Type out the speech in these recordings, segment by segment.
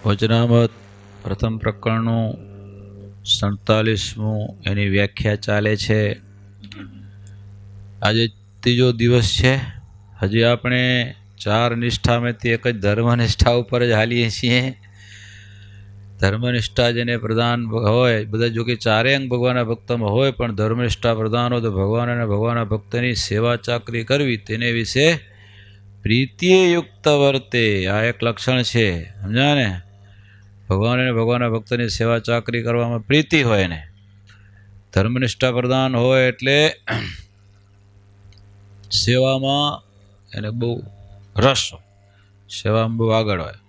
વચનામૃત પ્રથમ પ્રકરણનું 47મું એની વ્યાખ્યા ચાલે છે. આજે ત્રીજો દિવસ છે. હજી આપણે 4 નિષ્ઠામાંથી એક જ ધર્મનિષ્ઠા ઉપર જ હાલીએ છીએ. ધર્મનિષ્ઠા જેને પ્રધાન હોય, બધા જો કે 4 અંગ ભગવાનના ભક્તમાં હોય, પણ ધર્મનિષ્ઠા પ્રધાન હોય તો ભગવાન અને ભગવાનના ભક્તની સેવા ચાકરી કરવી, તેને વિશે પ્રીતિએ યુક્ત વર્તે. આ એક લક્ષણ છે, સમજ્યા ને? ભગવાન અને ભગવાનના ભક્તની સેવા ચાકરી કરવામાં પ્રીતિ હોય ને. ધર્મનિષ્ઠા પ્રધાન હોય એટલે સેવામાં એને બહુ રસ હોય, સેવામાં બહુ આગળ હોય.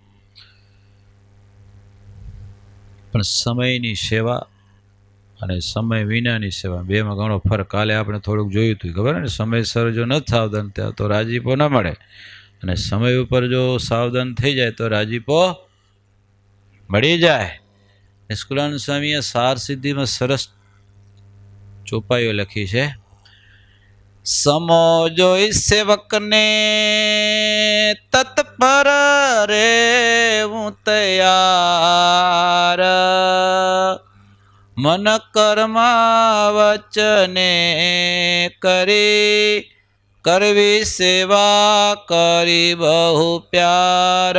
પણ સમયની સેવા અને સમય વિનાની સેવા બેમાં ઘણો ફરક. કાલે આપણે થોડુંક જોયું હતું, ખબર ને? સમયસર જો ન સાવધાન થયા તો રાજીપો ન મળે, અને સમય ઉપર જો સાવધાન થઈ જાય તો રાજીપો મળી જાય. નિષ્કુળાનંદ સ્વામીએ સાર સિદ્ધિમાં સરસ ચોપાઈઓ લખી છે. સમો જોઈ સેવકને તત્પર રે હું તૈયાર, મન કર્મા વચને કરી કરવી સેવા કરી બહુ પ્યાર.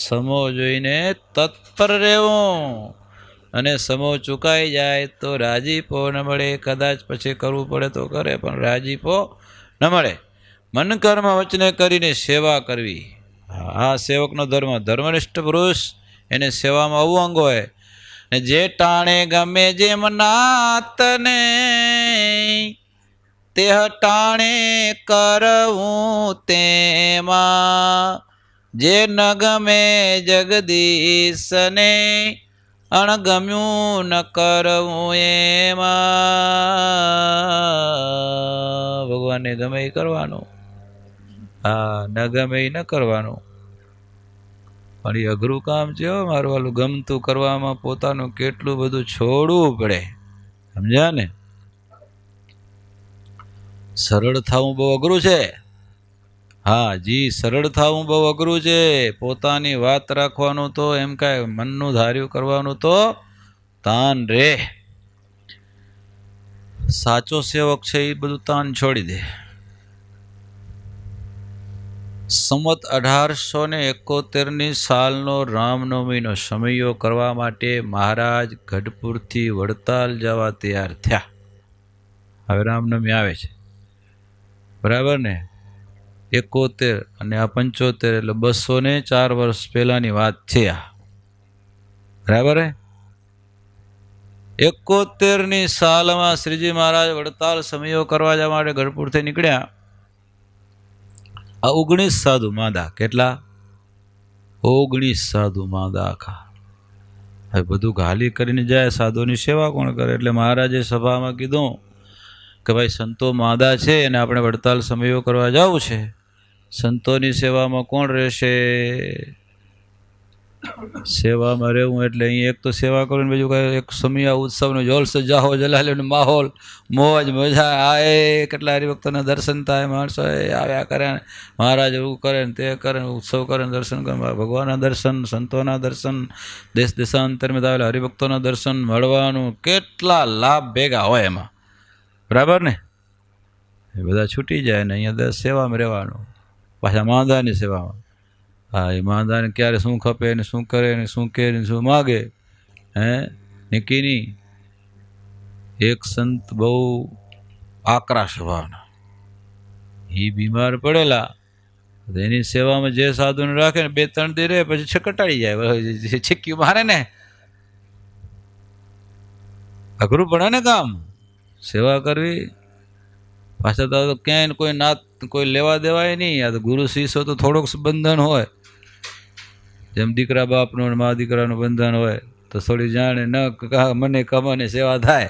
સમો જોઈને તત્પર રહેવું, અને સમો ચૂકાઈ જાય તો રાજીપો ન મળે. કદાચ પછી કરવું પડે તો કરે, પણ રાજીપો ન મળે. મન કર્મ વચને કરીને સેવા કરવી, આ સેવકનો ધર્મ. ધર્મનિષ્ઠ પુરુષ એને સેવામાં આવું અંગ હોય. ને જે ટાણે ગમે જેમ નાતને તે ટાણે કરવું તેમાં, જે ન ગમે જગદીશને અણગમ્યું ન કરવું એમાં. ભગવાનને ગમે એ કરવાનું, હા, ન ગમે એ ન કરવાનું. પણ એ અઘરું કામ છે મારું. વાલું ગમતું કરવામાં પોતાનું કેટલું બધું છોડવું પડે, સમજ્યા ને? સરળ થવું બહુ અઘરું છે. હા જી, સરળ થવું બહુ અઘરું છે. પોતાની વાત રાખવાનું તો એમ કાંઈ મનનું ધાર્યું કરવાનું તો તાન રે. સાચો સેવક છે એ બધું તાન છોડી દે. સંવત 1871 સાલનો રામનવમીનો સમયો કરવા માટે મહારાજ ગઢપુરથી વડતાલ જવા તૈયાર થયા. હવે રામનવમી આવે છે, બરાબર ને? 71 અને આ 75 એટલે 204 વર્ષ પહેલાની વાત છે આ, બરાબર હે? 71ની સાલમાં શ્રીજી મહારાજ વડતાલ સમયો કરવા જવા માટે ગઢપુરથી નીકળ્યા. આ 19 સાધુ માંદા. કેટલા? 19 સાધુ માંદા આખા. હવે બધું ગાલી કરીને જાય, સાધુની સેવા કોણ કરે? એટલે મહારાજે સભામાં કીધું કે ભાઈ, સંતો માંદા છે અને આપણે વડતાલ સમયો કરવા જવું છે. સંતોની સેવામાં કોણ રહેશે? સેવામાં રહેવું એટલે અહીં એક તો સેવા કરું ને બીજું કાંઈ એક સમયા ઉત્સવનો જલસો જાહો જલાલ્યોનો માહોલ, મોજ મજા. આ એ કેટલા હરિભક્તોના દર્શન થાય, માણસો આવ્યા કરે, મહારાજ એવું કરે ને તે કરે, ઉત્સવ કરે, દર્શન કરે. ભગવાનના દર્શન, સંતોના દર્શન, દેશ દેશાંતરમાં આવેલા હરિભક્તોના દર્શન મળવાનું, કેટલા લાભ ભેગા હોય એમાં, બરાબર ને? એ બધા છૂટી જાય ને અહીંયા સેવામાં રહેવાનું, પાછા માંદાની સેવામાં. હા, એ માંદાને ક્યારે શું ખપે ને શું કરે ને શું કહે ને શું માગે, હે નીકી નહીં. એક સંત બહુ આકરા સ્વભાવના, એ બીમાર પડેલા. એની સેવામાં જે સાધુને રાખે ને 2-3 દી રહે, પછી છકટાડી જાય, છીક્યું મારે ને. અઘરું પડે ને કામ, સેવા કરવી. પાછા તો ક્યાંય કોઈ નાત કોઈ લેવા દેવાય નહીં. આ તો ગુરુ શિષ્ય તો થોડોક બંધન હોય, જેમ દીકરા બાપનું અને મા દીકરાનું બંધન હોય તો થોડી જાણે ન મને કમાને સેવા થાય.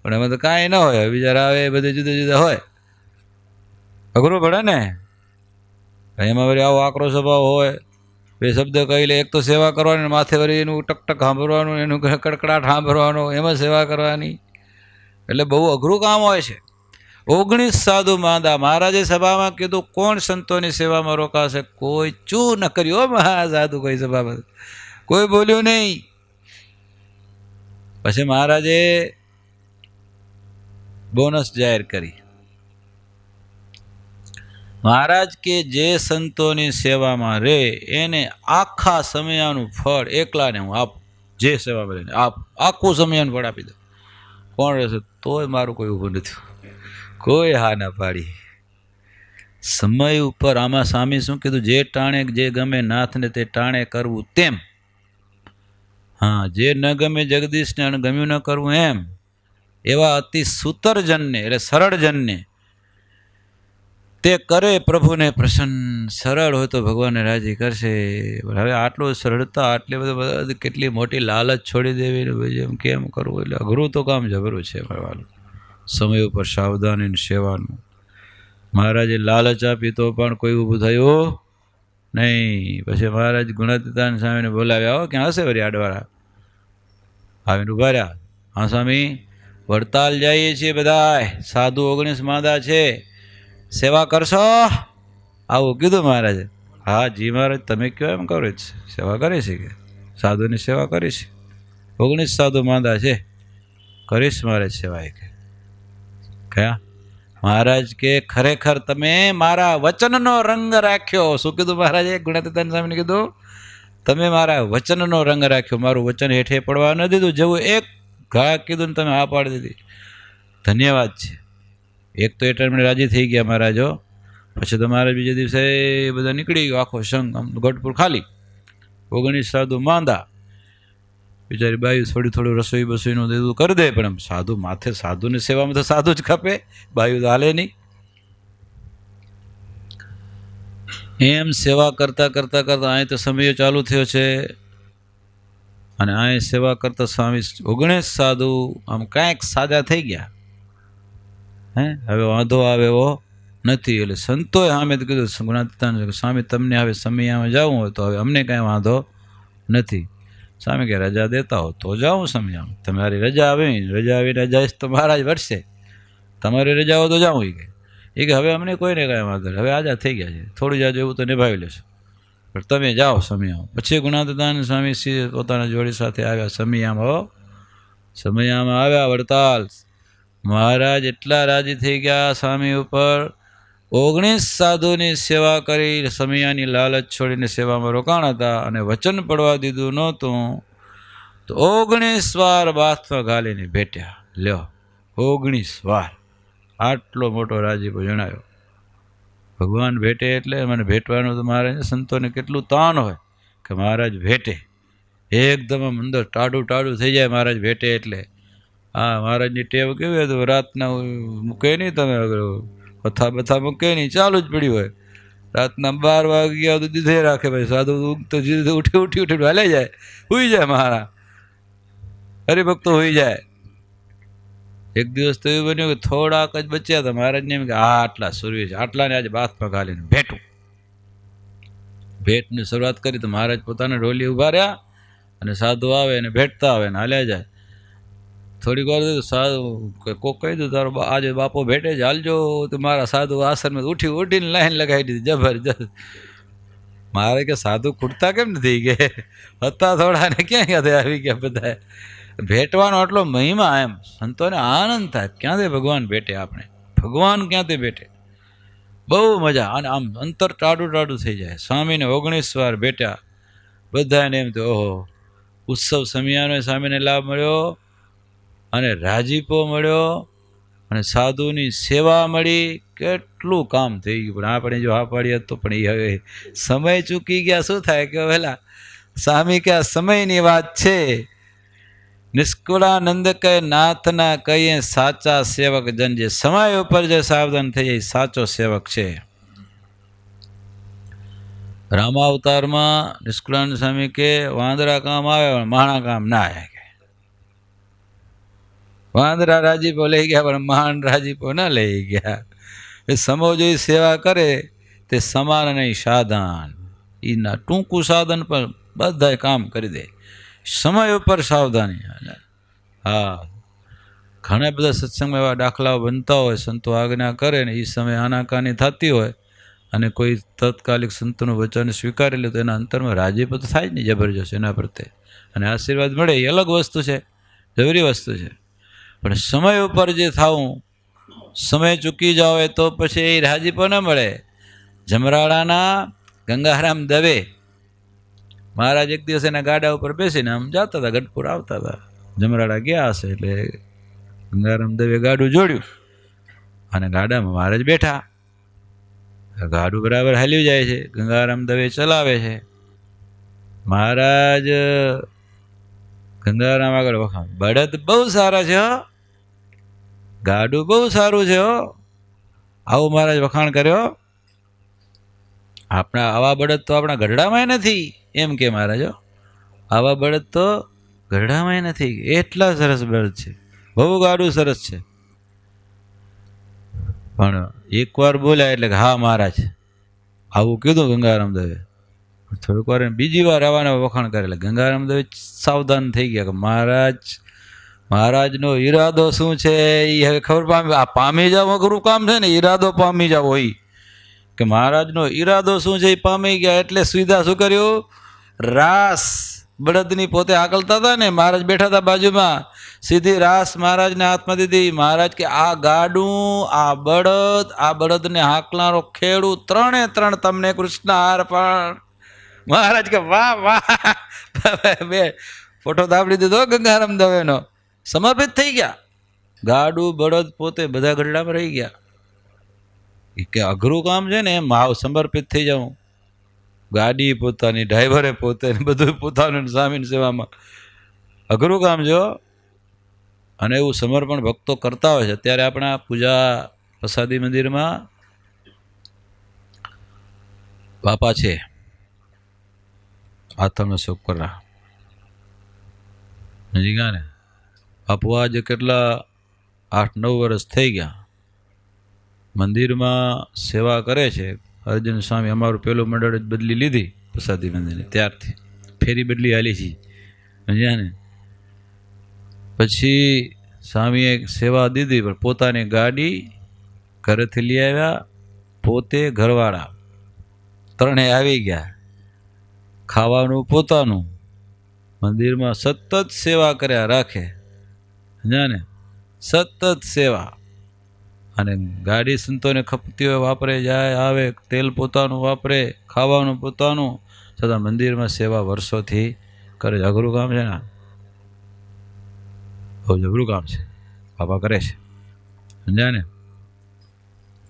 પણ એમાં તો કાંઈ ન હોય, બિચારા આવે બધે જુદા જુદા હોય. અઘરું પડે ને. એમાં વળી આવો આકરો સ્વભાવ હોય, 2 શબ્દ કહી લે. એક તો સેવા કરવાની, માથે વળી એનું ટકટક સાંભળવાનું, એનું કડકડાટ સાંભળવાનું, એમાં સેવા કરવાની. એટલે બહુ અઘરું કામ હોય છે. 19 સાધુ માંદા. મહારાજે સભામાં કીધું કોણ સંતોની સેવામાં રોકાશે? કોઈ ચૂ ન કર્યું. સાધુ કોઈ સભામાં કોઈ બોલ્યું નહીં. પછી મહારાજે બોનસ જાહેર કરી. મહારાજ કે જે સંતોની સેવામાં રે એને આખા સમયાનું ફળ એકલાને હું આપું. જે સેવામાં રહીને આખું સમયાનું ફળ આપી દઉં. કોણ રહેશે? તોય મારું કોઈ ઊભું નથી. કોઈ હા ના પાડી. સમય ઉપર આમાં સ્વામી શું કીધું? જે ટાણે જે ગમે નાથને તે ટાણે કરવું તેમ. હા, જે ન ગમે જગદીશને અને ગમ્યું ન કરવું એમ. એવા અતિ સુતરજનને એટલે સરળ જનને તે કરે પ્રભુને પ્રસન્ન. સરળ હોય તો ભગવાનને રાજી કરશે. હવે આટલું સરળતા, આટલી બધી કેટલી મોટી લાલચ છોડી દેવી, એમ કેમ કરવું? એટલે અઘરું તો કામ જબરું છે. સમય ઉપર સાવધાની સેવાનું. મહારાજે લાલચ આપી તો પણ કોઈ ઊભું થયું નહીં. પછી મહારાજ ગુણાતીતાન સ્વામીને બોલાવ્યા. હો ક્યાં હશે વળી આડવાળા? આવીને ઉભા રહ્યા. હા સ્વામી, વડતાલ જઈએ છીએ બધાય, સાધુ 19 માંદા છે, સેવા કરશો? આવું કીધું મહારાજે. હા જી મહારાજ, તમે કહો એમ કરો જ સેવા કરે છે. કે સાધુની સેવા કરીશ. 19 સાધુ માંદા છે, કરીશ મહારાજ સેવા. કે કયા? મહારાજ કે ખરેખર તમે મારા વચનનો રંગ રાખ્યો. શું કીધું મહારાજે? ગુણાતીતાન સ્વામીને કીધું તમે મારા વચનનો રંગ રાખ્યો, મારું વચન હેઠે પડવા ન દીધું. જેવું એક ઘા કીધું ને તમે હા પાડી દીધી. ધન્યવાદ છે. એક તો એ ટાઈમે રાજી થઈ ગયા મહારાજો. પછી તો મહારાજ બીજે દિવસે બધા નીકળી ગયો, આખો સંઘ આમ ગઢપુર ખાલી. 19 સાધુ માંદા. બિચારી બાયું થોડું રસોઈ બસોઈનું દીધું કરી દે, પણ આમ સાધુ માથે, સાધુની સેવામાં તો સાધુ જ ખપે, બાયું તો હાલે નહીં. એમ સેવા કરતા કરતા કરતા અહીં તો સમય ચાલુ થયો છે. અને અહીં સેવા કરતા સ્વામી 19 સાધુ આમ કાંઈક સાજા થઈ ગયા. હવે વાંધો આવે એવો નથી. એટલે સંતોએ સામે કીધું ગુણાતીતાન સ્વામી, તમને હવે સમયામાં જવું હોય તો હવે અમને કાંઈ વાંધો નથી. સ્વામી કે રજા દેતા હો તો જાઉં સમયામાં. તમારી રજા આવીને જઈશ તો મહારાજ વરસે. તમારી રજા હોય તો જાઉં. એ કે હવે અમને કોઈને કાંઈ વાંધો નહીં, હવે આઝાદ થઈ ગયા છે, થોડું જાજુ એવું તો નિભાવી લેશો, પણ તમે જાઓ સમયામાં. પછી ગુણાતીતાન સ્વામી પોતાના જોડી સાથે આવ્યા સમયામાં. સમયામાં આવ્યા વડતાલ. મહારાજ એટલા રાજી થઈ ગયા સ્વામી ઉપર. 19 સાધુની સેવા કરી, સમયાની લાલચ છોડીને સેવામાં રોકાણ હતા અને વચન પડવા દીધું નહોતું. તો 19 વાર બાથમાં ઘાલીને ભેટ્યા. લ્યો, 19 વાર. આટલો મોટો રાજીપો જણાવ્યો. ભગવાન ભેટે એટલે મને ભેટવાનું તો મહારાજ સંતોને કેટલું તાન હોય કે મહારાજ ભેટે. એકદમ અંદર ટાઢું થઈ જાય મહારાજ ભેટે એટલે. હા, મહારાજની ટેવ કેવી હતું? રાતના મૂકે નહીં, તમે બથા મૂકે નહીં, ચાલુ જ પડ્યું હોય. રાતના 12 વાગ્યા સુધી થઈ રાખે. ભાઈ સાધુ તો ઉઠી હાલે જાય, હુઈ જાય મહારાજ. હરિભક્તો હુઈ જાય. એક દિવસ તો એવું બન્યું કે થોડાક જ બચ્યા હતા. મહારાજને એમ કે આટલા સૂર્ય છે, આટલાને આજે બાથમાં ઘાલીને ભેટું. ભેટની શરૂઆત કરી તો મહારાજ પોતાના ઢોલી ઊભા રહ્યા અને સાધુ આવે અને ભેટતા આવે ને હાલ્યા જાય. થોડીક વાર સાધુ કોક કહી દઉં તારો આજે બાપો ભેટે જ, હાલજો. તો મારા સાધુ આસનમાં ઉઠીને લાઈન લગાવી દીધી જબરજસ્ત. મારે કે સાધુ ખૂટતા કેમ નથી? કે હતા થોડા ને ક્યાં ક્યાંથી આવી ગયા બધા. ભેટવાનો આટલો મહિમા, એમ સંતોને આનંદ થાય. ક્યાંથી ભગવાન ભેટે આપણે? ભગવાન ક્યાંથી ભેટે? બહુ મજા. અને આમ અંતર ટાઢું થઈ જાય. સ્વામીને 19 વાર ભેટ્યા. બધાને એમ તો ઓહો, ઉત્સવ સમયાનો સ્વામીને લાભ મળ્યો અને રાજીપો મળ્યો અને સાધુની સેવા મળી. કેટલું કામ થઈ ગયું. પણ આપણે જો હા પાડીએ તો પણ એ હવે સમય ચૂકી ગયા. શું થાય કે પેલા સ્વામી કે આ સમયની વાત છે. નિષ્કુળાનંદ કહે નાથના કહીએ સાચા સેવક જન. જે સમય ઉપર જે સાવધાન થઈ જાય સાચો સેવક છે. રામાવતારમાં નિષ્કુળાનંદ સ્વામી કે વાંદરા કામ આવે પણ માણા કામ ના આવે. વાંદરા રાજીપો લઈ ગયા પણ મહાન રાજીપો ના લઈ ગયા. એ સમો જો સેવા કરે તે સમાન નહીં સાધન. એના ટૂંકું સાધન પણ બધા કામ કરી દે. સમય ઉપર સાવધાની. હા, ઘણા બધા સત્સંગમાં એવા દાખલાઓ બનતા હોય, સંતો આજ્ઞા કરે ને એ સમયે આનાકાની થતી હોય અને કોઈ તત્કાલિક સંતોનું વચન સ્વીકારી લે તો એના અંતરમાં રાજીપો તો થાય જ નહીં જબરજસ્ત એના પ્રત્યે, અને આશીર્વાદ મળે એ અલગ વસ્તુ છે, જબરી વસ્તુ છે. પણ સમય ઉપર જે થાવું, સમય ચૂકી જાઓ એ તો પછી એ રાજીપો ન મળે. જમરાળાના ગંગારામ દવે મહારાજ એક દિવસ એના ગાડા ઉપર બેસીને આમ જતા હતા, ગઢપુર આવતા હતા. જમરાળા ગયા હશે એટલે ગંગારામ દવે ગાડું જોડ્યું અને ગાડામાં મહારાજ બેઠા. ગાડું બરાબર હાલ્યું જાય છે, ગંગારામ દવે ચલાવે છે. મહારાજ ગંગારામ આગળ વખાણ, બળદ બહુ સારા છે હો, ગાડું બહુ સારું છે હો, આવું મહારાજ વખાણ કર્યો. આપણા આવા બળદ તો આપણા ગઢડામાં નથી, એમ કે મહારાજ, આવા બળદ તો ગઢડામાં નથી, એટલા સરસ બળદ છે, બહુ ગાડું સરસ છે. પણ એકવાર બોલ્યા એટલે હા મહારાજ, આવું કીધું ગંગારામ દવે. થોડીક વાર બીજી વાર આવવાના વખાણ કરે એટલે ગંગારામ દવે સાવધાન થઈ ગયા કે મહારાજનો ઈરાદો શું છે એ હવે ખબર પામી જાવ અઘરું કામ છે ને, ઈરાદો પામી જાવ હોય કે મહારાજનો ઈરાદો શું છે એ પામી ગયા. એટલે સુવિધા શું કર્યું, રાસ બળદની પોતે આકલતા હતા ને, મહારાજ બેઠા હતા બાજુમાં, સીધી રાસ મહારાજને હાથમાં દીધી. મહારાજ કે આ ગાડું, આ બળદને હાંકનારો ખેડૂ, ત્રણે ત્રણ તમને કૃષ્ણ અર્પણ. મહારાજ કે વાહ વાહ, બે ફોટો દાબડી દીધો ગંગારામ દવેનો, સમર્પિત થઈ ગયા. ગાડું બળદ પોતે બધા ગઢડામાં રહી ગયા. કે અઘરું કામ છે ને એમ માવ સમર્પિત થઈ જાઉં, ગાડી પોતાની, ડ્રાઈવરે પોતે, બધું પોતાનું સ્વામીની સેવામાં, અઘરું કામ જો. અને એવું સમર્પણ ભક્તો કરતા હોય છે. અત્યારે આપણા પૂજા પ્રસાદી મંદિરમાં બાપા છે, આથમનો શોક કરા નજીક ને બાપુ આજે કેટલા 8-9 વર્ષ થઈ ગયા મંદિરમાં સેવા કરે છે. અર્જુન સ્વામી અમારું પેલું મંડળ જ બદલી લીધી પ્રસાદી મંદિરની, ત્યારથી ફેરી બદલી હાલી છે સમજ્યા ને. પછી સ્વામીએ સેવા દીધી, પણ પોતાની ગાડી ઘરેથી લઈ આવ્યા, પોતે ઘરવાળા ત્રણે આવી ગયા, ખાવાનું પોતાનું, મંદિરમાં સતત સેવા કર્યા રાખે સમજ્યા ને, સતત સેવા. અને ગાડી સંતોને ખપતી હોય વાપરે, જાય આવે, તેલ પોતાનું વાપરે, ખાવાનું પોતાનું, છતાં મંદિરમાં સેવા વર્ષોથી કરે છે. અઘરું કામ છે ને, બહુ જબરું કામ છે, બાપા કરે છે સમજ્યા ને.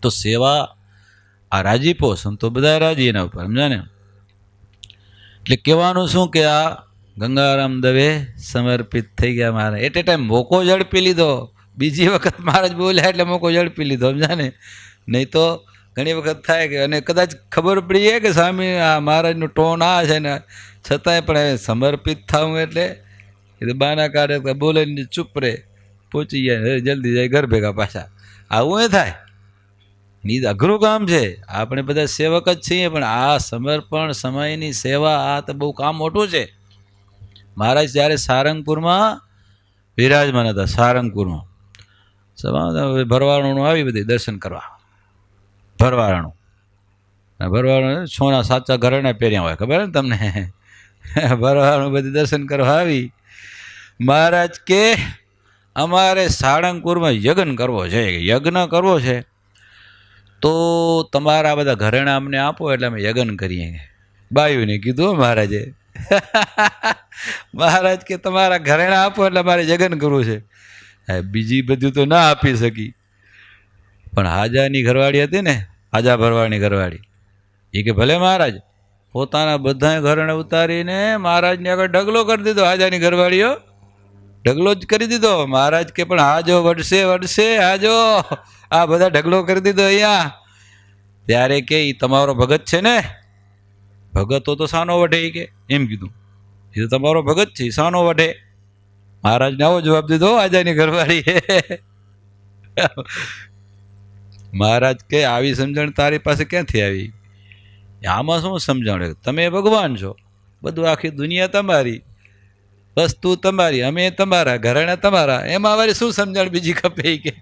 તો સેવા, આ રાજીપો, સંતો બધા રાજી એના ઉપર સમજ્યા ને. એટલે કહેવાનું શું કે આ ગંગારામ દવે સમર્પિત થઈ ગયા મહારાજ. એટ એ ટાઈમ મોકો ઝડપી લીધો, બીજી વખત મહારાજ બોલ્યા એટલે મોકો ઝડપી લીધો સમજ્યા ને. નહીં તો ઘણી વખત થાય કે, અને કદાચ ખબર પડી જાય કે સ્વામી આ મહારાજનું ટોન આ છે ને, છતાંય પણ સમર્પિત થવું એટલે એ તો બાના કાઢે, બોલે ચૂપ રહે, પહોંચી જાય જલ્દી જાય ઘર ભેગા પાછા, આવું એ થાય. ની અઘરું કામ છે, આપણે બધા સેવક જ છીએ, પણ આ સમર્પણ સમયની સેવા, આ તો બહુ કામ મોટું છે. મહારાજ જ્યારે સારંગપુરમાં વિરાજમાન હતા, સારંગપુરમાં ભરવાડું આવી બધી દર્શન કરવા, ભરવાડું સોના સાચા ઘરેણા પહેર્યા હોય, ખબર ને તમને, ભરવાડું બધી દર્શન કરવા આવી. મહારાજ કે અમારે સાળંગપુરમાં યજ્ઞ કરવો છે, તો તમારા બધા ઘરેણા અમને આપો એટલે અમે યજ્ઞ કરીએ. બાયુને કીધું મહારાજે, મહારાજ કે તમારા ઘરેણા આપો એટલે મારે યજ્ઞ કરવું છે. બીજી બધું તો ના આપી શકી, પણ હાજાની ઘરવાળી હતી ને, હાજા ભરવાડની ઘરવાળી, એ કે ભલે મહારાજ, પોતાના બધા ઘરેણા ઉતારીને મહારાજને આગળ ઢગલો કરી દીધો. હાજાની ઘરવાળીઓ ઢગલો જ કરી દીધો. મહારાજ કે પણ હાજો વડશે હાજો, આ બધા ઢગલો કરી દીધો અહીંયા. ત્યારે કે એ તમારો ભગત છે ને, ભગતો તો સાનો વઢે, કે એમ કીધું, એ તો તમારો ભગત છે, સાનો વઢે. મહારાજને આવો જવાબ દીધો હાજાની ઘરવાળી. મહારાજ કે આવી સમજણ તારી પાસે ક્યાંથી આવી? આમાં શું સમજણ? તમે ભગવાન છો, બધું આખી દુનિયા તમારી, વસ્તુ તમારી, અમે તમારા, ઘરેણા તમારા, એમાં વળી શું સમજણ બીજી ખપે કે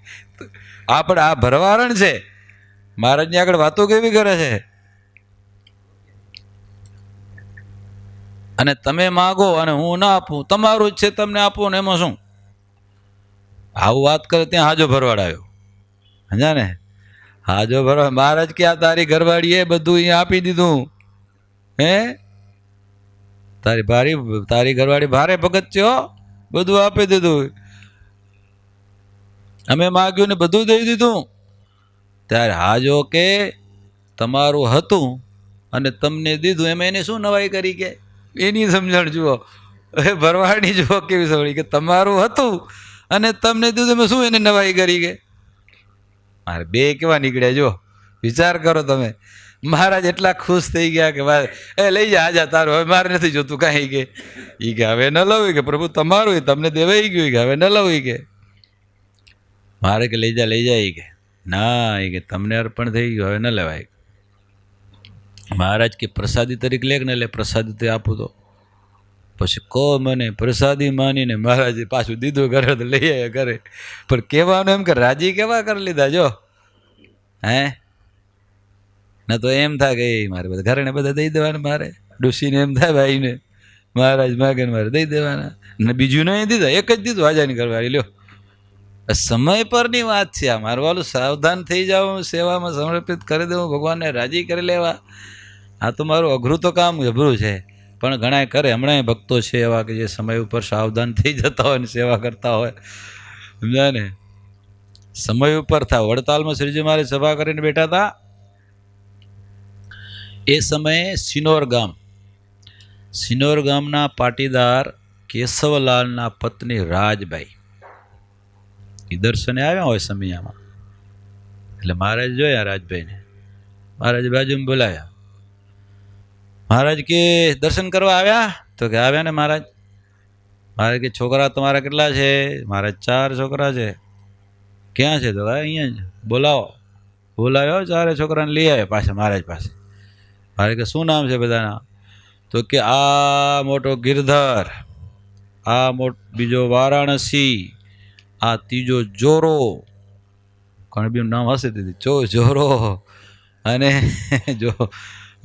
આપણે આ ભરવારણ છે. મહારાજની આગળ વાતો કેવી કરે છે. અને તમે માગો અને હું ના આપું, તમારું જ છે, તમને આપો ને એમાં શું. આવું વાત કરે ત્યાં હાજો ભરવાડ આવ્યો, સમજ્યા ને. હાજો ભરવાડ મહારાજ કે આ તારી ઘરવાળી એ બધું અહીંયા આપી દીધું. હે તારી ઘરવાળી ભારે ભગત છે હો, બધું આપી દીધું. અમે માગ્યું ને બધું દઈ દીધું. ત્યારે હાજો કે તમારું હતું અને તમને દીધું, એમાં એને શું નવાઈ કરી કે એની સમજણ જુઓ. ભરવાડની જુઓ કેવી સમજ કે તમારું હતું અને તમને દીધું, એમાં શું એને નવાઈ કરી કે. મારે બે કેવા નીકળ્યા જો, વિચાર કરો તમે. મહારાજ એટલા ખુશ થઈ ગયા કે એ લઈ જા, આજા તારું, હવે મારે નથી જોતું કાંઈ કે. એ કે હવે ન લઉં કે પ્રભુ તમારું, તમને દેવાઈ ગયું કે હવે ન લઉં કે. મારે કે લઈ જા એ કે ના, એ કે તમને અર્પણ થઈ ગયું, હવે ન લેવાય. મહારાજ કે પ્રસાદી તરીકે લે ને, લે પ્રસાદી તે આપું તો. પછી કહો મને પ્રસાદી માનીને મહારાજે પાછું દીધું ઘરે, તો લઈ આવ્યા ઘરે. પણ કહેવાનું એમ કે રાજી કેવા કરી લીધા જો. હે ના તો એમ થાય કે મારે બધા ઘરે ને બધા દઈ દેવાના, મારે ડોસીને એમ થાય ભાઈને મહારાજ માગે ને મારે દઈ દેવાના. ને બીજું નહીં દીધા, એક જ દીધું આજાની ઘરવાળી. લ્યો સમય પરની વાત છે આ. મારું વાલું સાવધાન થઈ જાવ, સેવામાં સમર્પિત કરી દેવું, ભગવાનને રાજી કરી લેવા. આ તો મારું અઘરું તો કામ અઘરું છે, પણ ઘણા કરે. હમણાં ભક્તો છે એવા કે જે સમય ઉપર સાવધાન થઈ જતા હોય ને સેવા કરતા હોય, સમજાય ને. સમય ઉપર થાય. વડતાલમાં શ્રીજી મારી સભા કરીને બેઠા હતા. એ સમયે સિનોર ગામના પાટીદાર કેશવલાલના પત્ની રાજબાઈ એ દર્શને આવ્યા હોય સમયામાં. એટલે મહારાજ જોયા રાજભાઈને. મહારાજ બાજુમાં બોલાયા. મહારાજ કે દર્શન કરવા આવ્યા? તો કે આવ્યા ને મહારાજ. મહારાજ કે છોકરા તમારા કેટલા છે? મહારાજ 4 છોકરા છે. ક્યાં છે? તો અહીંયા જ. બોલાવ્યો 4 છોકરાને લઈ આવ્યા પાછા મહારાજ પાસે. મહારાજ કે શું નામ છે બધાના? તો કે આ મોટો ગિરધર, આ બીજો વારાણસી, આ ત્રીજો જોરો, કણબીનું નામ હશે દીધી, જોરો, અને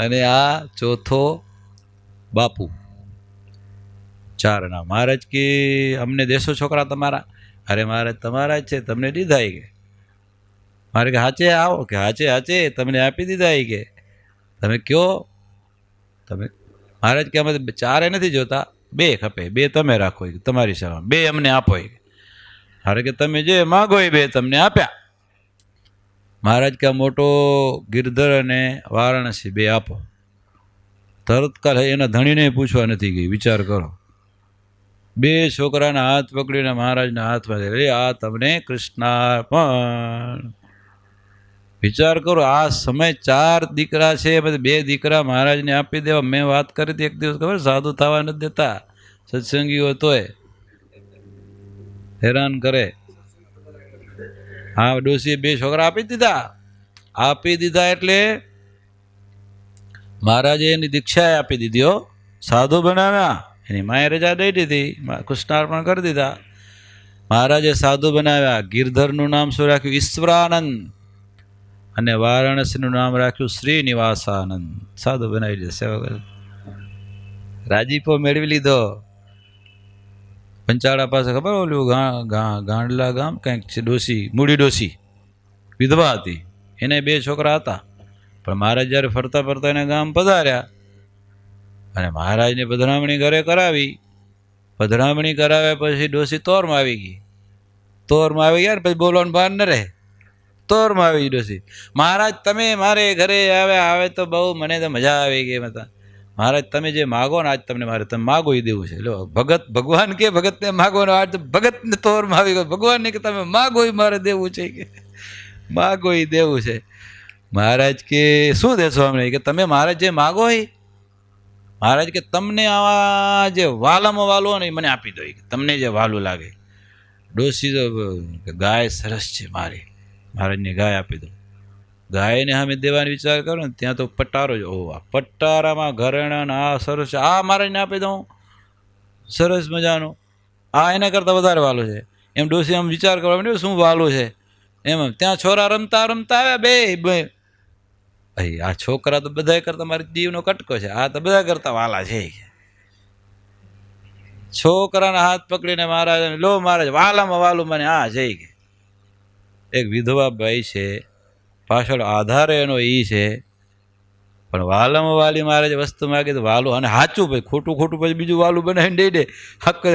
અને આ ચોથો બાપુ. 4 નામ. મહારાજ કે અમને દેશો છોકરા તમારા? અરે મહારાજ તમારા જ છે, તમને દીધા કે. મારે કે હાચે આવો કે હાચે તમને આપી દીધા કે. તમે કયો તમે? મહારાજ કે અમે 4 નથી જોતા, 2 ખપે, 2 તમે રાખો તમારી સેવા, 2 અમને આપો. મારે કે તમે જે માગો એ 2 તમને આપ્યા. મહારાજ કે મોટો ગિરધર અને વારાણસી 2 આપો. તરત કાલ એના ધણીને પૂછવા નથી ગઈ. વિચાર કરો. 2 છોકરાના હાથ પકડીને મહારાજના હાથમાં દે, આ તમને કૃષ્ણાર્પણ. વિચાર કરો, આ સમય 4 દીકરા છે, બધા 2 દીકરા મહારાજને આપી દેવા. મેં વાત કરી હતી એક દિવસ, ખબર, સાધુ થવા નથી દેતા સત્સંગીઓ, તોય હેરાન કરે. હા, ડોશીએ 2 છોકરા આપી દીધા એટલે મહારાજે એની દીક્ષા આપી દીધી. સાધુ બનાવ્યા, એની માએ રજા દઈ દીધી, કૃષ્ણાર્પણ કરી દીધા. મહારાજે સાધુ બનાવ્યા. ગિરધરનું નામ શું રાખ્યું? ઈશ્વરાનંદ. અને વારાણસીનું નામ રાખ્યું શ્રીનિવાસાનંદ. સાધુ બનાવી દીધા. સેવા રાજીપો મેળવી લીધો. પંચાળા પાસે ખબર ઓલું ગાંડલા ગામ કંઈક છે, ડોસી, મૂડી ડોસી વિધવા હતી. એને 2 છોકરા હતા. પણ મહારાજ જ્યારે ફરતા એને ગામ પધાર્યા અને મહારાજને પધરામણી ઘરે કરાવી. પધરામણી કરાવ્યા પછી ડોસી તોરમાં આવી ગઈ. ને પછી બોલવાનું ભાન ન રહે. તોરમાં આવી ગઈ ડોસી. મહારાજ તમે મારે ઘરે આવે તો બહુ મને તો મજા આવી ગઈ. મહારાજ તમે જે માગો ને આજ તમને મારે તમે માગો એ દેવું છે. લો ભગવાન કે ભગતને માગો ને આજ ભગતને તોરમાં આવી ગયો. ભગવાનને કે તમે માગો એ મારે દેવું છે કે માગો એ દેવું છે. મહારાજ કે શું દેશો અમને? કે તમે મહારાજ જે માગો એ. મહારાજ કે તમને આવા જે વાલામાં વાલું ને મને આપી દો, તમને જે વાલું લાગે. ડોસી તો ગાય સરસ છે મારી, મહારાજને ગાય આપી દો. ગાયને અમે દેવાનો વિચાર કરો ને ત્યાં તો પટારો જ. આ પટારામાં ઘરેણા આ સરસ છે, આ મહારાજને આપી દઉં. સરસ મજાનું. આ એના કરતાં વધારે વાલો છે. એમ ડોસી આમ વિચાર કરવા માંડ્યો શું વાલો છે એમ. ત્યાં છોરા રમતા રમતા આવ્યા બે. ભાઈ આ છોકરા તો બધા કરતા મારી દીવનો કટકો છે, આ તો બધા કરતા વાલા છે. છોકરાના હાથ પકડીને મહારાજ, લો મહારાજ વાલામાં વાલું મને આ છે કે. એક વિધવા ભાઈ છે, પાછળ આધારે એનો ઈ છે, પણ વાલામાં વાલી મહારાજ વસ્તુ માગે તો વાલું, અને સાચું ભાઈ, ખોટું ખોટું પછી બીજું વાલું બનાવીને દઈ દે.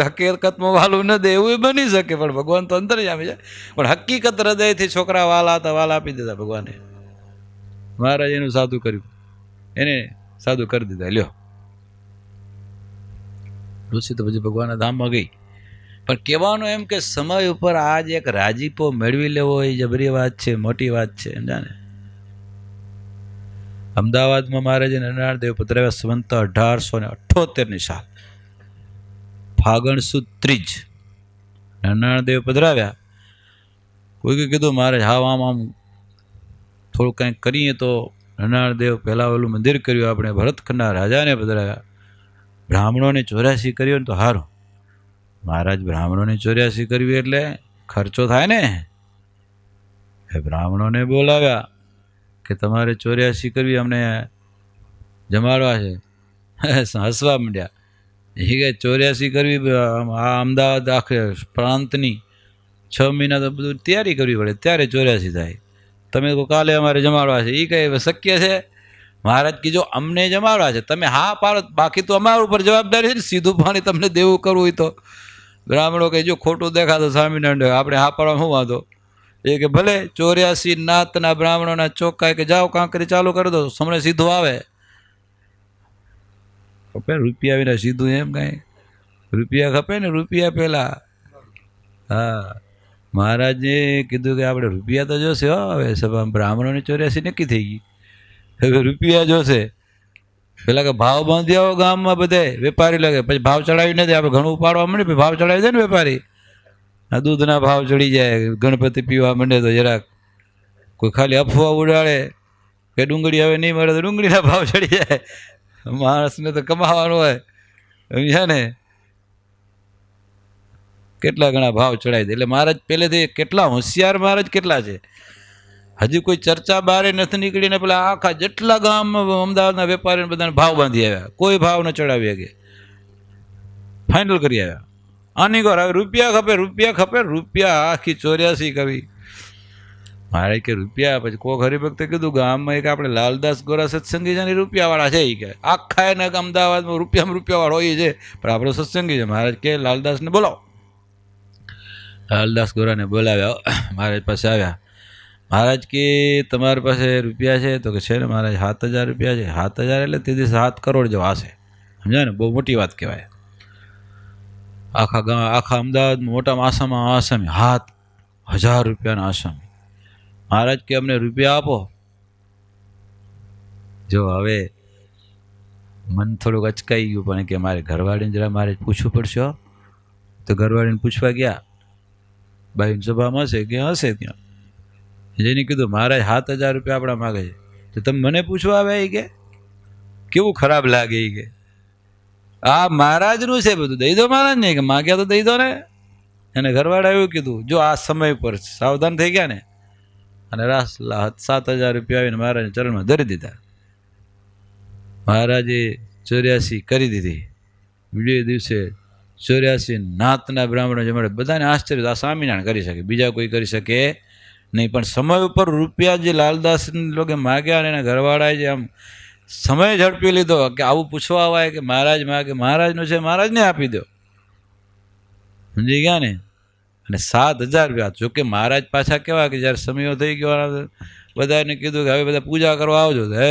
હકીકતમાં વાલું ન દે એવું બની શકે, પણ ભગવાન તો અંદર જ આવે છે. પણ હકીકત હૃદયથી છોકરા વાલા હતા, વાલા આપી દીધા ભગવાને. મહારાજ એનું સાદું કર્યું, એને સાદું કરી દીધા. લ્યો ઋષિ તો પછી ભગવાનના ધામમાં ગઈ. પણ કહેવાનું એમ કે સમય ઉપર આજ એક રાજીપો મેળવી લેવો એ જબરી વાત છે, મોટી વાત છે, સમજાને. અમદાવાદમાં મહારાજે નરનાળદેવ પધરાવ્યા સંવંત 1878 સાલ, ફાગણ સુદ ત્રીજ નરનાળદેવ પધરાવ્યા. કોઈકે કીધું મહારાજ હાવ આમ થોડું કંઈક કરીએ તો. નરનાળદેવ પહેલાં ઓલું મંદિર કર્યું, આપણે ભરતખંડના રાજાને પધરાવ્યા. બ્રાહ્મણોને 84 કર્યો ને તો સારું. મહારાજ બ્રાહ્મણોને 84 કરવી એટલે ખર્ચો થાય ને. એ બ્રાહ્મણોને બોલાવ્યા કે તમારે 84 કરવી, અમને જમાડવા છે. હસવા માંડ્યા. એ કે 84 કરવી, આ અમદાવાદ આખે પ્રાંતની 6 મહિના તો બધું તૈયારી કરવી પડે, ત્યારે 84 થાય. તમે તો કાલે અમારે જમાડવા છે. એ કહે શક્ય છે? મહારાજ કીજો અમને જમાડવા છે, તમે હા પાડો, બાકી તો અમારા ઉપર જવાબદારી છે ને, સીધું પાણી તમને દેવું કરવું હોય તો. બ્રાહ્મણો કહે જો ખોટું દેખાતો સ્વામિનારાયણ આપણે હા પાડવા શું વાંધો. એ કે ભલે 84 નાતના બ્રાહ્મણોના ચોખ્ખાય કે જાઓ કાંકરી ચાલુ કરી દો, સમય સીધું આવે. ખપે રૂપિયા વિના સીધું એમ કાંઈ? રૂપિયા ખપે ને, રૂપિયા પહેલાં. હા, મહારાજે કીધું કે આપણે રૂપિયા તો જોશે. હવે સભા બ્રાહ્મણોની 84 નક્કી થઈ ગઈ, હવે રૂપિયા જોશે. પેલા કે ભાવ બાંધી આવો ગામમાં બધે, વેપારી લાગે, પછી ભાવ ચડાવી નથી. આપણે ઘણું ઉપાડવા માંડે પછી ભાવ ચડાવી દે ને વેપારી. આ દૂધના ભાવ ચડી જાય, ગણપતિ પીવા માંડે તો જરાક કોઈ ખાલી અફવા ઉડાડે કે ડુંગળી હવે નહીં મળે તો ડુંગળીના ભાવ ચડી જાય. માણસને તો કમાવાનું હોય, સમજ્યા ને. કેટલા ઘણા ભાવ ચડાવી દે. એટલે મહારાજ પહેલેથી કેટલા હોશિયાર, મહારાજ કેટલા છે. હજી કોઈ ચર્ચા બહાર નથી નીકળીને પેલા આખા જેટલા ગામમાં અમદાવાદના વેપારીને બધાને ભાવ બાંધી આવ્યા, કોઈ ભાવ ન ચડાવી શકે, ફાઇનલ કરી આવ્યા. આની ઘર હવે રૂપિયા ખપે, રૂપિયા ખપે, રૂપિયા આખી 84 કરવી. મારે કે રૂપિયા. પછી કોક હરિભક્તે કીધું ગામમાં એક આપણે લાલદાસ ગોરા સત્સંગી છે ને, રૂપિયાવાળા છે. એ કે આખા એને અમદાવાદમાં રૂપિયાવાળો હોય છે, પણ આપણો સત્સંગી છે. મહારાજ કે લાલદાસને બોલાવો. લાલદાસ ગોરાને બોલાવ્યા, મહારાજ પાસે આવ્યા. મહારાજ કે તમારી પાસે રૂપિયા છે? તો કે છે ને મહારાજ, 7000 રૂપિયા છે. 7000 એટલે તે દિવસે 7 કરોડ જેવા હશે, સમજ્યા ને. બહુ મોટી વાત કહેવાય. આખા અમદાવાદમાં મોટામાં આસામી 7000 રૂપિયાના આસામી. મહારાજ કે અમને રૂપિયા આપો. જો હવે મન થોડુંક અચકાઈ ગયું, પણ કે મારે ઘરવાળીને જરા મારે પૂછવું પડશે. તો ઘરવાળીને પૂછવા ગયા, બાઈની સભામાં હશે કે હશે ત્યાં. જેને કીધું મહારાજ 7000 રૂપિયા આપણા માગે છે, તો તમે મને પૂછવા આવે? એ કે કેવું ખરાબ લાગે. એ કે આ મહારાજનું છે બધું, દઈ દો મહારાજ ને. કે માગ્યા તો દઈ દો ને. અને ઘરવાળા એવું કીધું. જો આ સમય પર સાવધાન થઈ ગયા ને, અને 7000 રૂપિયા આવીને મહારાજના ચરણમાં ધરી દીધા. મહારાજે 84 કરી દીધી. બીજે દિવસે 84 નાતના બ્રાહ્મણો જમાડે. બધાને આશ્ચર્ય, આ સ્વામિનારાયણ કરી શકે, બીજા કોઈ કરી શકે નહીં. પણ સમય ઉપર રૂપિયા જે લાલદાસ લોકો માગ્યા, અને એના ઘરવાળાએ જે આમ સમય ઝડપી લીધો કે આવું પૂછવા આવે કે મહારાજ માગે, મહારાજનું છે મહારાજને આપી દો, સમજી ગયા ને. અને 7000 રૂપિયા. જોકે મહારાજ પાછા કેવા કે જ્યારે સમયો થઈ ગયો, બધાને કીધું કે હવે બધા પૂજા કરવા આવજો. હે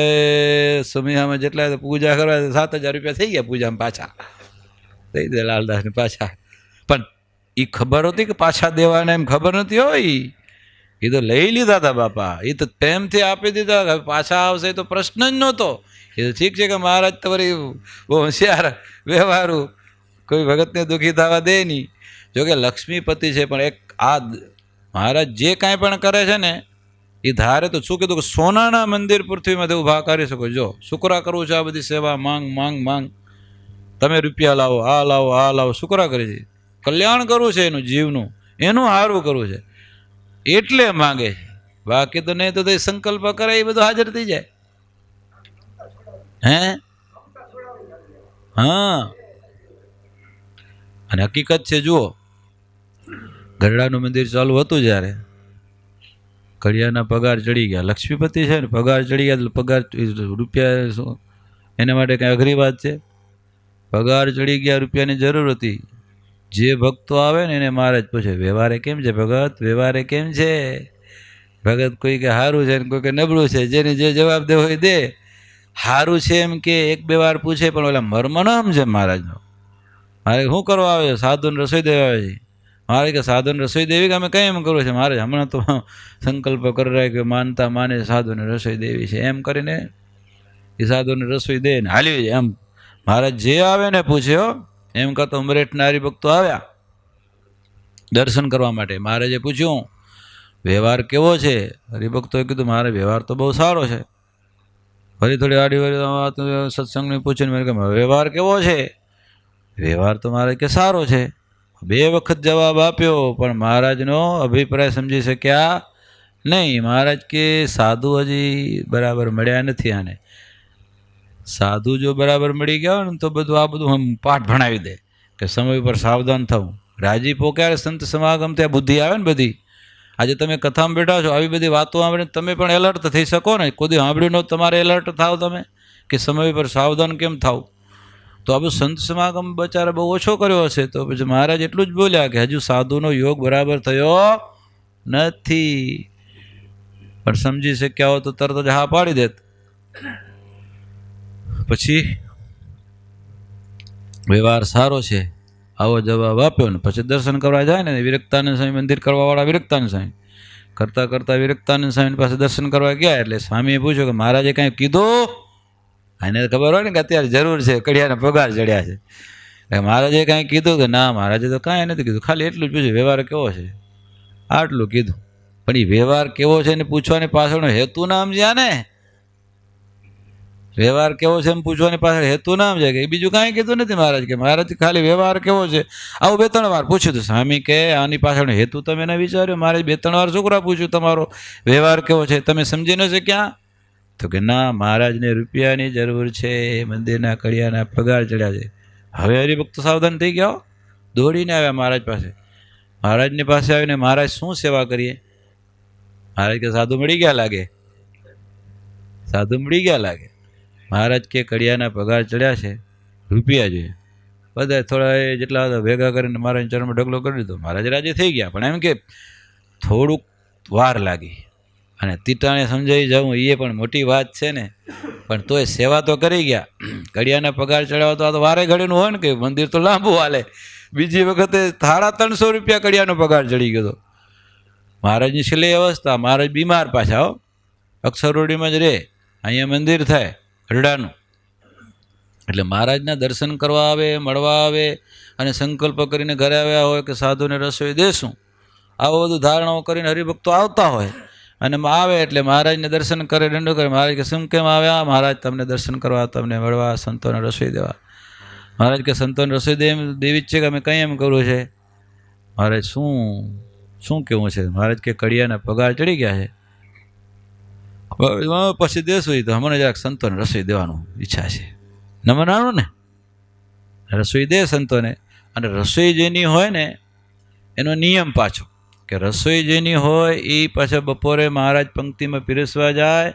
સમયમાં જેટલા પૂજા કરવા 7000 રૂપિયા થઈ ગયા પૂજામાં, પાછા દઈ દે લાલદાસને પાછા. પણ એ ખબર હતી કે પાછા દેવાના, એમ ખબર નથી હોય. એ તો લઈ લીધા હતા બાપા, એ તો પ્રેમથી આપી દીધા. હવે પાછા આવશે તો પ્રશ્ન જ નહોતો. એ તો ઠીક છે કે મહારાજ તો વળી બહુ હોશિયાર વ્યવહારું, કોઈ ભગતને દુઃખી થવા દે નહીં. જોકે લક્ષ્મીપતિ છે, પણ એક આ મહારાજ જે કાંઈ પણ કરે છે ને, એ ધારે તો શું કીધું કે સોનાના મંદિર પૃથ્વીમાંથી ઊભા કરી શકો. જો શુક્રા કરવું છે, આ બધી સેવા માંગ માંગ માંગ, તમે રૂપિયા લાવો, આ લાવો, આ લાવો, શું કરા કરે છે? કલ્યાણ કરવું છે એનું, જીવનું, એનું સારું કરવું છે એટલે માંગે છે. બાકી તો નહીં તો સંકલ્પ કરે એ બધું હાજર થઈ જાય. હે હા, અને હકીકત છે. જુઓ, ગરડાનું મંદિર ચાલુ હતું જ્યારે, કડિયાના પગાર ચડી ગયા. લક્ષ્મીપતિ છે ને, પગાર ચડી ગયા એટલે પગાર રૂપિયા શું એના માટે કંઈ અઘરી વાત છે? પગાર ચડી ગયા, રૂપિયાની જરૂર હતી. જે ભક્તો આવે ને એને મહારાજ પૂછે, વ્યવહારે કેમ છે ભગત? વ્યવહારે કેમ છે ભગત? કોઈ કે સારું છે ને કોઈ કે નબળું છે. જેને જે જવાબ દેવો હોય દે. સારું છે એમ કે એક બે વાર પૂછે, પણ ઓલા મર્મ ન સમજે મહારાજનો. મારે શું કરવા આવે છે? સાધુને રસોઈ દેવા આવે છે. મારે કે સાધુને રસોઈ દેવી કે અમે કંઈ એમ કરવું છે? મારે હમણાં તો સંકલ્પ કરી રહ્યા કે માનતા માને સાધુને રસોઈ દેવી છે, એમ કરીને એ સાધુને રસોઈ દે ને હાલી જાય. એમ મહારાજ જે આવે ને પૂછ્યો. એમ કરતો ઉમરેઠના હરિભક્તો આવ્યા દર્શન કરવા માટે. મહારાજે પૂછ્યું, વ્યવહાર કેવો છે? હરિભક્તોએ કીધું, મારે વ્યવહાર તો બહુ સારો છે. ફરી થોડી આડી વાળી સત્સંગને પૂછીને મેં કહ્યું, વ્યવહાર કેવો છે? વ્યવહાર તો મારે કે સારો છે. બે વખત જવાબ આપ્યો, પણ મહારાજનો અભિપ્રાય સમજી શક્યા નહીં. મહારાજ કે સાધુ હજી બરાબર મળ્યા નથી. આને સાધુ જો બરાબર મળી ગયા હોય ને તો બધું આ બધું પાઠ ભણાવી દે કે સમય ઉપર સાવધાન થવું. રાજીપો ક્યારે સંત સમાગમ ત્યાં બુદ્ધિ આવે ને બધી. આજે તમે કથામાં બેઠા છો, આવી બધી વાતો સાંભળીને તમે પણ એલર્ટ થઈ શકો ને. કોઈ સાંભળ્યું ન તમારે એલર્ટ થાવ તમે કે સમય પર સાવધાન કેમ થાવ. તો આ બધું સંત સમાગમ બચારા બહુ ઓછો કર્યો હશે. તો પછી મહારાજ એટલું જ બોલ્યા કે હજુ સાધુનો યોગ બરાબર થયો નથી. પણ સમજી શક્યા હો તો તરત જ હા પાડી દેત. પછી વ્યવહાર સારો છે આવો જવાબ આપ્યો ને પછી દર્શન કરવા જાય ને, વિરક્તાનંદ સ્વામી મંદિર કરવાવાળા વિરક્તાનંદ સ્વામી કરતાં કરતાં વિરક્તાનંદ સ્વામી પાસે દર્શન કરવા ગયા. એટલે સ્વામીએ પૂછ્યું કે મહારાજે કાંઈ કીધું? એને ખબર હોય ને કે અત્યારે જરૂર છે, કડિયાના પગાર ચડ્યા છે. એટલે મહારાજે કાંઈ કીધું કે ના? મહારાજે તો કાંઈ નથી કીધું, ખાલી એટલું જ પૂછ્યું, વ્યવહાર કેવો છે? આટલું કીધું. પણ એ વ્યવહાર કેવો છે ને પૂછવાની પાછળનો હેતુ ના સમજ્યા ને. વ્યવહાર કેવો છે એમ પૂછવાની પાછળ હેતુ ના સમજાય કે બીજું કાંઈ કીધું નથી મહારાજ. કે મહારાજ ખાલી વ્યવહાર કેવો છે આવું 2-3 વાર પૂછ્યું હતું. સ્વામી કે આની પાછળનો હેતુ તમે ન વિચાર્યો? મહારાજ 2-3 વાર છોકરા પૂછ્યું તમારો વ્યવહાર કેવો છે, તમે સમજી ન શક્યા? તો કે ના, મહારાજને રૂપિયાની જરૂર છે, મંદિરના કડિયાના પગાર ચડ્યા છે. હવે હરિભક્તો સાવધાન થઈ ગયા, દોડીને આવ્યા મહારાજ પાસે. મહારાજની પાસે આવીને, મહારાજ શું સેવા કરીએ? મહારાજ કે સાધુ મળી ગયા લાગે. સાધુ મળી ગયા લાગે. મહારાજ કે કડિયાના પગાર ચડ્યા છે, રૂપિયા જોઈએ. બધા થોડા જેટલા હતા ભેગા કરીને મહારાજ ચરણમાં ઢગલો કરી દીધો. મહારાજ રાજી થઈ ગયા, પણ એમ કે થોડુંક વાર લાગી. અને તીટાણે સમજાઈ જવું એ પણ મોટી વાત છે ને. પણ તોય સેવા તો કરી ગયા. કડિયાના પગાર ચડાવવા તો આ તો વારે ઘડીનું હોય ને, કે મંદિર તો લાંબુ હાલે. બીજી વખતે 350 રૂપિયા કડિયાનો પગાર ચડી ગયો હતો. મહારાજની છેલ્લી અવસ્થા. મહારાજ બીમાર પાછા, અક્ષરોડીમાં જ રહે, અહીંયા મંદિર થાય ગરડાનું. એટલે મહારાજના દર્શન કરવા આવે, મળવા આવે, અને સંકલ્પ કરીને ઘરે આવ્યા હોય કે સાધુને રસોઈ દેશું, આવું બધું ધારણાઓ કરીને હરિભક્તો આવતા હોય. અને આવે એટલે મહારાજને દર્શન કરે, દંડો કરે. મહારાજ કે શું કેમ આવ્યા? મહારાજ તમને દર્શન કરવા, તમને મળવા, સંતોને રસોઈ દેવા. મહારાજ કે સંતોને રસોઈ દેવી જ છે કે અમે કંઈ એમ કરવું છે? મહારાજ શું કેવું છે? મહારાજ કે કડિયાના પગાર ચડી ગયા છે, પછી દેશું. એ તો હમણાં જરાક સંતોને રસોઈ દેવાનું ઈચ્છા છે. નમનાનું ને રસોઈ દે સંતોને. અને રસોઈ જેની હોય ને એનો નિયમ પાછો કે રસોઈ જેની હોય એ પાછા બપોરે મહારાજ પંક્તિમાં પીરસવા જાય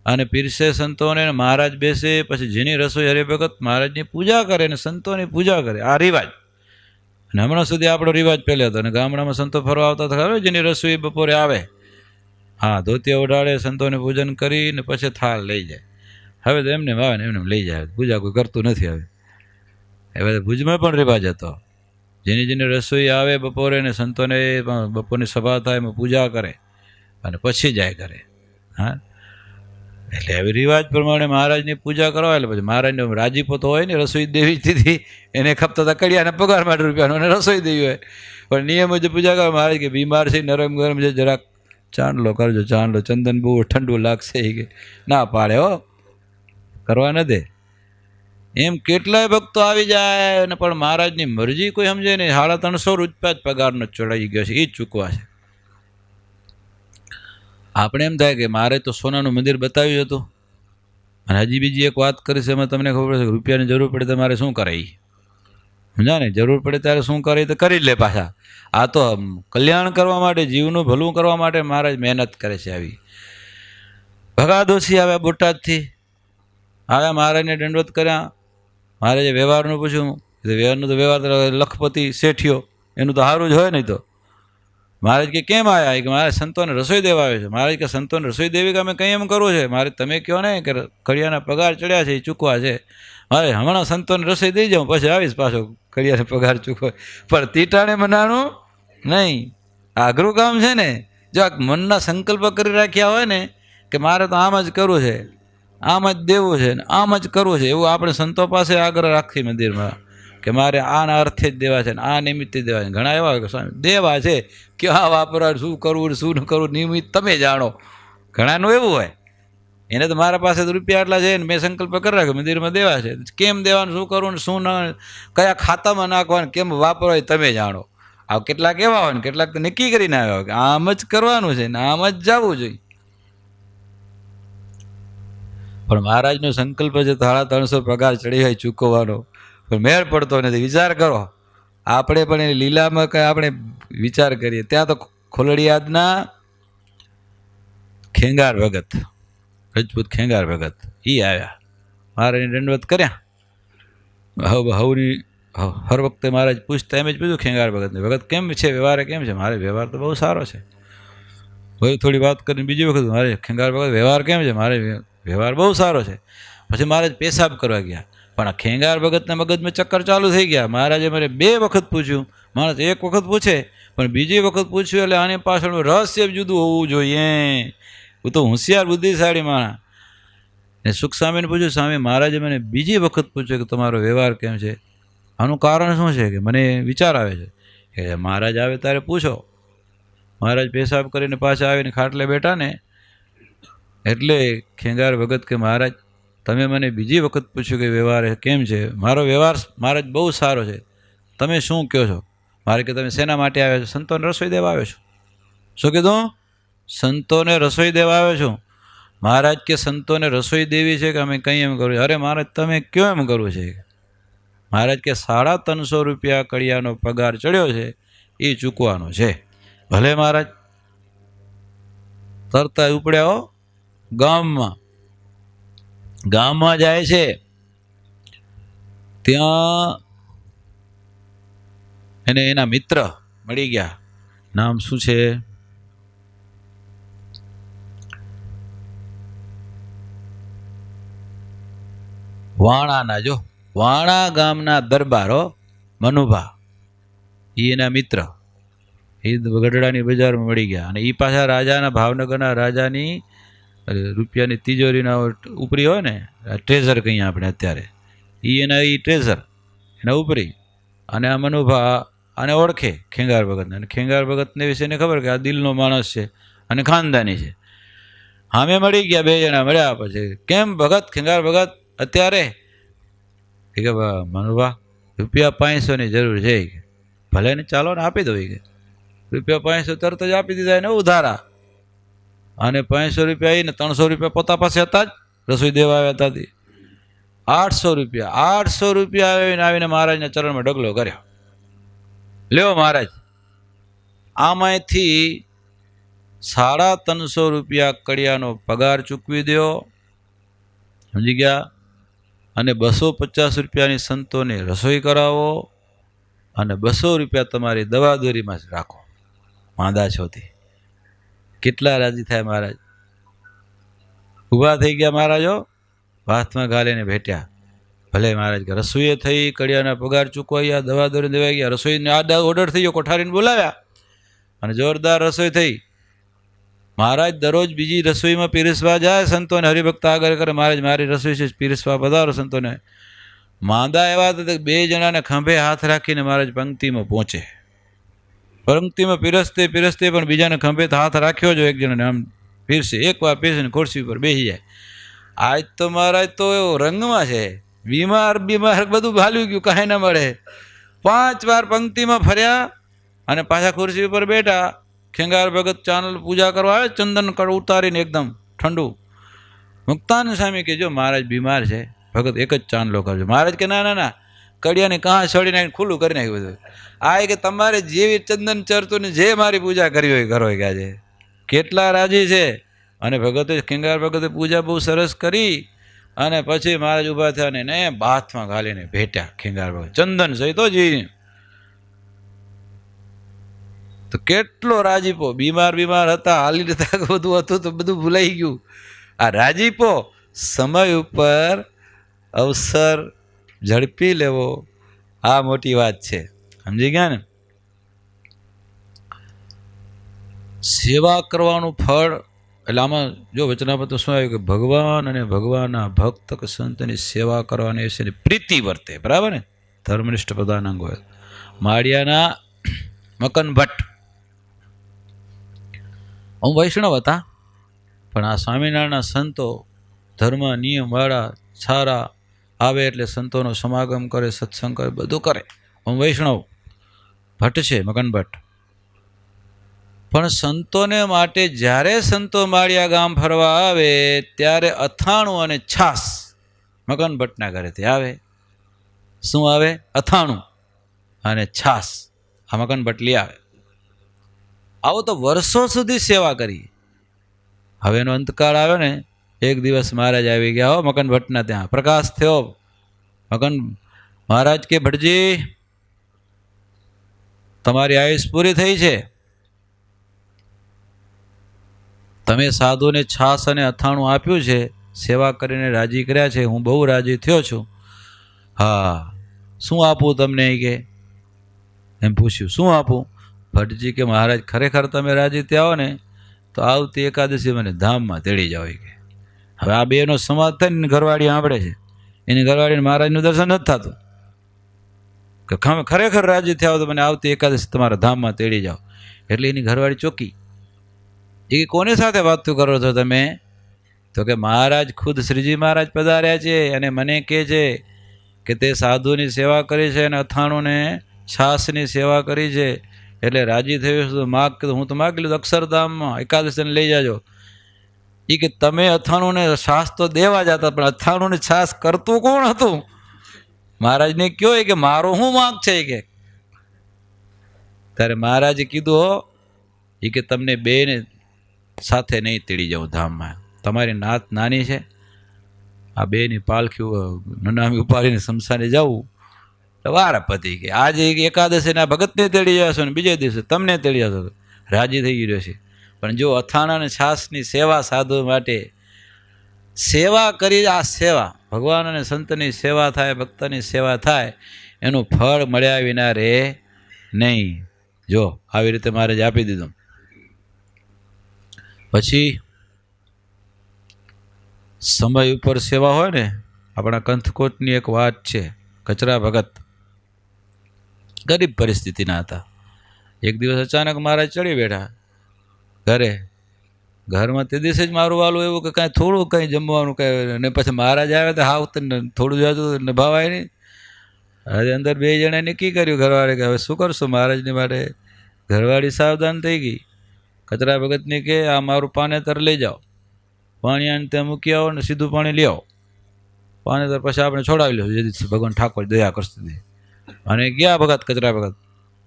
અને પીરસે સંતોને. મહારાજ બેસે, પછી જેની રસોઈ હરિભગત મહારાજની પૂજા કરે ને સંતોની પૂજા કરે. આ રિવાજ. અને હમણાં સુધી આપણો રિવાજ પહેલે હતો. અને ગામડામાં સંતો ફરવા આવતા હતા, જેની રસોઈ બપોરે આવે, હા, ધોતિયા ઉડાડે, સંતોને પૂજન કરીને પછી થાળ લઈ જાય. હવે તો એમને આવે ને એમને લઈ જાય, પૂજા કોઈ કરતું નથી. હવે ભુજમાં પણ રિવાજ હતો, જેની રસોઈ આવે બપોરે ને સંતોને બપોરની સભા થાય એમાં પૂજા કરે અને પછી જાય કરે. હા, એટલે હવે રિવાજ પ્રમાણે મહારાજની પૂજા કરવા. એટલે પછી મહારાજને રાજીપો તો હોય ને, રસોઈ દેવી હતી એને ખપતા હતા કડિયાના પગાર માટે રૂપિયાનો, અને રસોઈ દેવી હોય. પણ નિયમ જ પૂજા કરે. મહારાજ કે બીમાર છે, નરમ ગરમ છે, જરાક ચાંદલો કરજો, ચાંદલો, ચંદન બહુ ઠંડુ લાગશે. કે ના પાડે, હો, કરવા ન દે. એમ કેટલાય ભક્તો આવી જાય અને પણ મહારાજની મરજી કોઈ સમજે નહીં. 350 જ પગારનો ચડાઈ ગયો છે, એ જ ચૂકવા છે. આપણે એમ થાય કે મારે તો સોનાનું મંદિર બતાવ્યું હતું, અને હજી બીજી એક વાત કરીશ, એમાં તમને ખબર છે કે રૂપિયાની જરૂર પડે તો મારે શું કરે, સમજા ને? જરૂર પડે ત્યારે શું કરે તો કરી લે પાછા. આ તો કલ્યાણ કરવા માટે, જીવનું ભલું કરવા માટે મહારાજ મહેનત કરે છે. આવી ભગાદોશી આવ્યા બોટાદથી, આવ્યા, મહારાજને દંડવત કર્યા. મહારાજે વ્યવહારનું પૂછ્યું, વ્યવહારનું તો વ્યવહાર લખપતિ શેઠિયો એનું તો સારું જ હોય નહીં. તો મહારાજ કે કેમ આવ્યા? કે મારે સંતોને રસોઈ દેવા આવ્યો છે. મહારાજ કે સંતોને રસોઈ દેવી કે અમે કંઈ એમ કરવું છે? મારે તમે કહો ને કે કડિયાના પગાર ચડ્યા છે, એ ચૂકવા છે. મારે હમણાં સંતોને રસોઈ દઈ જાઉં, પછી આવીશ પાછો કડિયાને પગાર ચૂકવો. પણ તીટાણે મનાણું નહીં. આઘરું કામ છે ને. જો આ મનના સંકલ્પ કરી રાખ્યા હોય ને કે મારે તો આમ જ કરવું છે, આમ જ દેવું છે ને આમ જ કરવું છે, એવું આપણે સંતો પાસે આગ્રહ રાખીએ મંદિરમાં કે મારે આના અર્થે જ દેવા છે ને આ નિમિત્તે દેવા છે. ઘણા એવા કે સ્વામી દેવા છે, ક્યાં વાપરવા, શું કરવું શું ન કરવું, નિમિત્ત તમે જાણો. ઘણાનું એવું હોય, એને તો મારા પાસે તો રૂપિયા આટલા છે ને મેં સંકલ્પ કરી રાખ્યો મંદિરમાં દેવા છે, કેમ દેવાનું, શું કરવું ને શું ન, કયા ખાતામાં નાખવાનું, કેમ વાપરવા તમે જાણો. આ કેટલાક એવા હોય ને કેટલાક તો નક્કી કરીને આવ્યા હોય કે આમ જ કરવાનું છે ને આમ જ જવું જોઈએ. પણ મહારાજનો સંકલ્પ છે 350 પગાર ચડી હોય ચૂકવવાનો, પણ મેળ પડતો નથી. વિચાર કરો, આપણે પણ એની લીલામાં કંઈ આપણે વિચાર કરીએ. ત્યાં તો ખોલડિયાદના ખેંગાર ભગત, રજપૂત ખેંગાર ભગત, એ આવ્યા, મહારાજને દંડવત કર્યા. હવની હર વખતે મહારાજ પૂછતા એમ જ પૂછ્યું ખેંગાર ભગતને, ભગત કેમ છે, વ્યવહાર કેમ છે? મારે વ્યવહાર તો બહુ સારો છે. ભાઈ થોડી વાત કરીને બીજી વખત મારે ખેંગાર ભગત વ્યવહાર કેમ છે? મારે વ્યવહાર બહુ સારો છે. પછી મહારાજ પેશાબ કરવા ગયા, પણ આ ખેંગાર ભગતના મગજમાં ચક્કર ચાલુ થઈ ગયા. મહારાજે મારે 2 વખત પૂછ્યું. માણસ 1 વખત પૂછે, પણ બીજી વખત પૂછ્યું એટલે આની પાછળનું રહસ્ય જુદું હોવું જોઈએ. હું તો હોશિયાર બુદ્ધિશાળી માણસ. ને સુખ સ્વામીને પૂછ્યું, સ્વામી મહારાજે મને બીજી વખત પૂછ્યું કે તમારો વ્યવહાર કેમ છે, આનું કારણ શું છે? કે મને વિચાર આવે છે. કે મહારાજ આવે ત્યારે પૂછો. મહારાજ પેશાબ કરીને પાછા આવીને ખાટલે બેઠા ને એટલે ખેંગાર ભગત કે મહારાજ તમે મને બીજી વખત પૂછ્યું કે વ્યવહાર કેમ છે? મારો વ્યવહાર મહારાજ બહુ સારો છે, તમે શું કહો છો? મારે કે તમે શેના માટે આવ્યા છો? સંતોને રસોઈ દેવા આવ્યો છો. શું કીધું? સંતોને રસોઈ દેવા આવ્યો છું. મહારાજ કે સંતોને રસોઈ દેવી છે કે અમે કંઈ એમ કરવું? અરે મહારાજ તમે કયો એમ કરવું છે? મહારાજ કે 350 રૂપિયા કડિયાનો પગાર ચડ્યો છે, એ ચૂકવાનો છે. ભલે મહારાજ. તરતા ઉપડ્યા હો ગામમાં જાય છે. ત્યાં એને એના મિત્ર મળી ગયા. નામ શું છે? વાણાના, જો વાણા ગામના દરબારો મનુભા, એ એના મિત્ર, એ ગઢડાની બજારમાં મળી ગયા. અને એ પાછા રાજાના, ભાવનગરના રાજાની રૂપિયાની તિજોરીના ઉપરી હોય ને, ટ્રેઝર કહીએ આપણે અત્યારે, એ ટ્રેઝર એના ઉપરી. અને આ મનુભા આને ઓળખે ખેંગાર ભગતને, અને ખેંગાર ભગતને વિશેને ખબર કે આ દિલનો માણસ છે અને ખાનદાની છે. સામે મળી ગયા, 2 જણા મળ્યા. પછી કેમ ભગત, ખેંગાર ભગત અત્યારે? એ કે મનુભા રૂપિયા 500ની જરૂર છે. ભલે ને ચાલો ને આપી દો. કે રૂપિયા 500 તરત જ આપી દીધા એને ઉધારા. અને 500 રૂપિયા આવીને 300 રૂપિયા પોતા પાસે હતા જ, રસોઈ દેવા આવ્યા હતા. 800 રૂપિયા આવીને મહારાજના ચરણમાં ડગલો કર્યો. લ્યો મહારાજ, આમાંથી 350 રૂપિયા કડિયાનો પગાર ચૂકવી દો, સમજી ગયા? અને 250 રૂપિયાની સંતોને રસોઈ કરાવો, અને 200 રૂપિયા તમારી દવાદોરીમાં જ રાખો, માંદા છોથી. કેટલા રાજી થાય મહારાજ! ઊભા થઈ ગયા મહારાજો, હાથમાં ગાલીને ભેટ્યા. ભલે મહારાજ કે રસોઈએ થઈ, કડિયાના પગાર ચૂકવાયા, દવાદોરી દેવાઈ ગયા, રસોઈને આ ઓર્ડર થઈ ગયો, કોઠારીને બોલાવ્યા અને જોરદાર રસોઈ થઈ. મહારાજ દરરોજ બીજી રસોઈમાં પીરસવા જાય, સંતોને હરિભક્ત આગળ કરે, મહારાજ મારી રસોઈ છે પીરસવા પધારો સંતોને. માંદા એવા હતા કે 2 જણાને ખંભે હાથ રાખીને મહારાજ પંક્તિમાં પહોંચે. પંક્તિમાં પીરસતે પણ બીજાને ખંભે હાથ રાખ્યો જો, 1 જણાને આમ પીરસે, એકવાર પીરસીને ખુરશી ઉપર બેસી જાય. આજ તો મહારાજ તો એવો રંગમાં છે, બીમાર બધું ભાલ્યું ગયું, કાંઈ ના મળે. 5 વાર પંક્તિમાં ફર્યા અને પાછા ખુરશી ઉપર બેઠા. ખેંગાર ભગત ચાનલ પૂજા કરવા આવે, ચંદન કળ ઉતારીને એકદમ ઠંડુ. મુક્તાનંદ સ્વામી કે જો મહારાજ બીમાર છે, ભગત એક જ ચાંદલો કરજો. મહારાજ કે ના ના ના, કડિયાને કાં છોડી નાખીને ખુલ્લું કરી નાખ્યું બધું. આ કે તમારે જેવી ચંદન ચરતું ને જે મારી પૂજા કરી હોય કરો કે આજે કેટલા રાજી છે. અને ભગતે ખેંગાર ભગતે પૂજા બહુ સરસ કરી અને પછી મહારાજ ઊભા થયા ને બાથમાં ઘાલીને ભેટ્યા ખેંગાર ભગત ચંદન સહિત જી. તો કેટલો રાજીપો, બીમાર હતા, હાલી હતા, બધું હતું તો બધું ભૂલાઈ ગયું. આ રાજીપો સમય ઉપર અવસર ઝડપી લેવો, આ મોટી વાત છે. સમજી ગયા ને? સેવા કરવાનું ફળ એટલે આમાં જો વચનામૃત શું આવ્યું કે ભગવાન અને ભગવાનના ભક્ત કે સંતની સેવા કરવાની વિશેની પ્રીતિ વર્તે. બરાબર ને? ધર્મનિષ્ઠ પ્રધાનાંગ હોય. માળિયાના મકન ભટ્ટ હું વૈષ્ણવ હતા, પણ આ સ્વામિનારાયણના સંતો ધર્મ નિયમવાળા સારા આવે એટલે સંતોનો સમાગમ કરે, સત્સંગ કરે, બધું કરે. હું વૈષ્ણવ ભટ્ટ છે મકન ભટ્ટ. પણ સંતોને માટે જ્યારે સંતો માળિયા ગામ ફરવા આવે ત્યારે અથાણું અને છાસ મકન ભટ્ટના ઘરેથી આવે. શું આવે? અથાણું અને છાસ આ મકન ભટ્ટ લઈ આવે. આવો તો વર્ષો સુધી સેવા કરી. હવે એનો અંતકાળ આવ્યો ને, એક દિવસ મહારાજ આવી ગયા હો મકન ભટ્ટના ત્યાં. પ્રકાશ થયો. મકન મહારાજ કે ભટ્ટજી તમારી આયુષ પૂરી થઈ છે, તમે સાધુને છાસ અને અથાણું આપ્યું છે, સેવા કરીને રાજી કર્યા છે, હું બહુ રાજી થયો છું. હા, શું આપું તમને કે એમ પૂછ્યું. શું આપું? ભટ્ટજી કે મહારાજ ખરેખર તમે રાજી થયા હો ને તો આવતી એકાદશી મને ધામમાં તેડી જાઓ કે. હવે આ બેનો સંવાદ થાય ને ઘરવાળી સાંભળે છે. એની ઘરવાળીને મહારાજનું દર્શન નથી થતું કે ખરેખર રાજી થયા હો તો મને આવતી એકાદશી તમારા ધામમાં તેડી જાઓ. એટલે એની ઘરવાળી ચોકી. એ કોની સાથે વાતું કરો છો તમે? તો કે મહારાજ ખુદ શ્રીજી મહારાજ પધાર્યા છે અને મને કહે છે કે તે સાધુની સેવા કરી છે અને અથાણું ને છાસની સેવા કરી છે એટલે રાજી થયું છું. માગ હું તો માગી લીધું અક્ષરધામમાં એકાદશીને લઈ જાજો. એ કે તમે અથાણું ને છાસ તો દેવા જતા, પણ અથાણું ને છાસ કરતું કોણ હતું? મહારાજને કયો કે મારો શું માગ છે કે. ત્યારે મહારાજે કીધું હો એ કે તમને બેને સાથે નહીં તેડી જાઉં ધામમાં. તમારી નાત નાની છે, આ બેની પાલખી નનામી ઉપાડીને શમશાને જવું વારા પતિ કે આજે એકાદશીના ભગતને તેડી જશો ને બીજે દિવસે તમને તેડી જશો. રાજી થઈ ગયો છે. પણ જો અથાણા અને છાસની સેવા સાધુ માટે સેવા કરી, આ સેવા ભગવાન અને સંતની સેવા થાય, ભક્તની સેવા થાય, એનું ફળ મળ્યા વિના રહે નહીં. જો આવી રીતે મહારાજ આપી દીધું. પછી સમય ઉપર સેવા હોય ને, આપણા કંથકોટની એક વાત છે. કચરા ભગત ગરીબ પરિસ્થિતિના હતા. એક દિવસ અચાનક મહારાજ ચડી બેઠા ઘરે. ઘરમાં તે દિવસે જ મારું વાલું એવું કે કાંઈ થોડું કંઈ જમવાનું કંઈ ને પછી મહારાજ આવ્યા તો હાવ થોડું જતું નભાવાય નહીં. આજે અંદર બે જણાએ નક્કી કર્યું ઘરવાળે કે હવે શું કરશું મહારાજને માટે. ઘરવાળી સાવધાન થઈ ગઈ. કચરા ભગતને કે આ મારું પાનેતર લઈ જાઓ, પાણી આને ત્યાં મૂકી આવો ને સીધું પાણી લઈ આવો. પાનેતર પછી આપણે છોડાવી લેવું જેથી ભગવાન ઠાકોર દયા કરશે. અને ગયા ભગત કચરા ભગત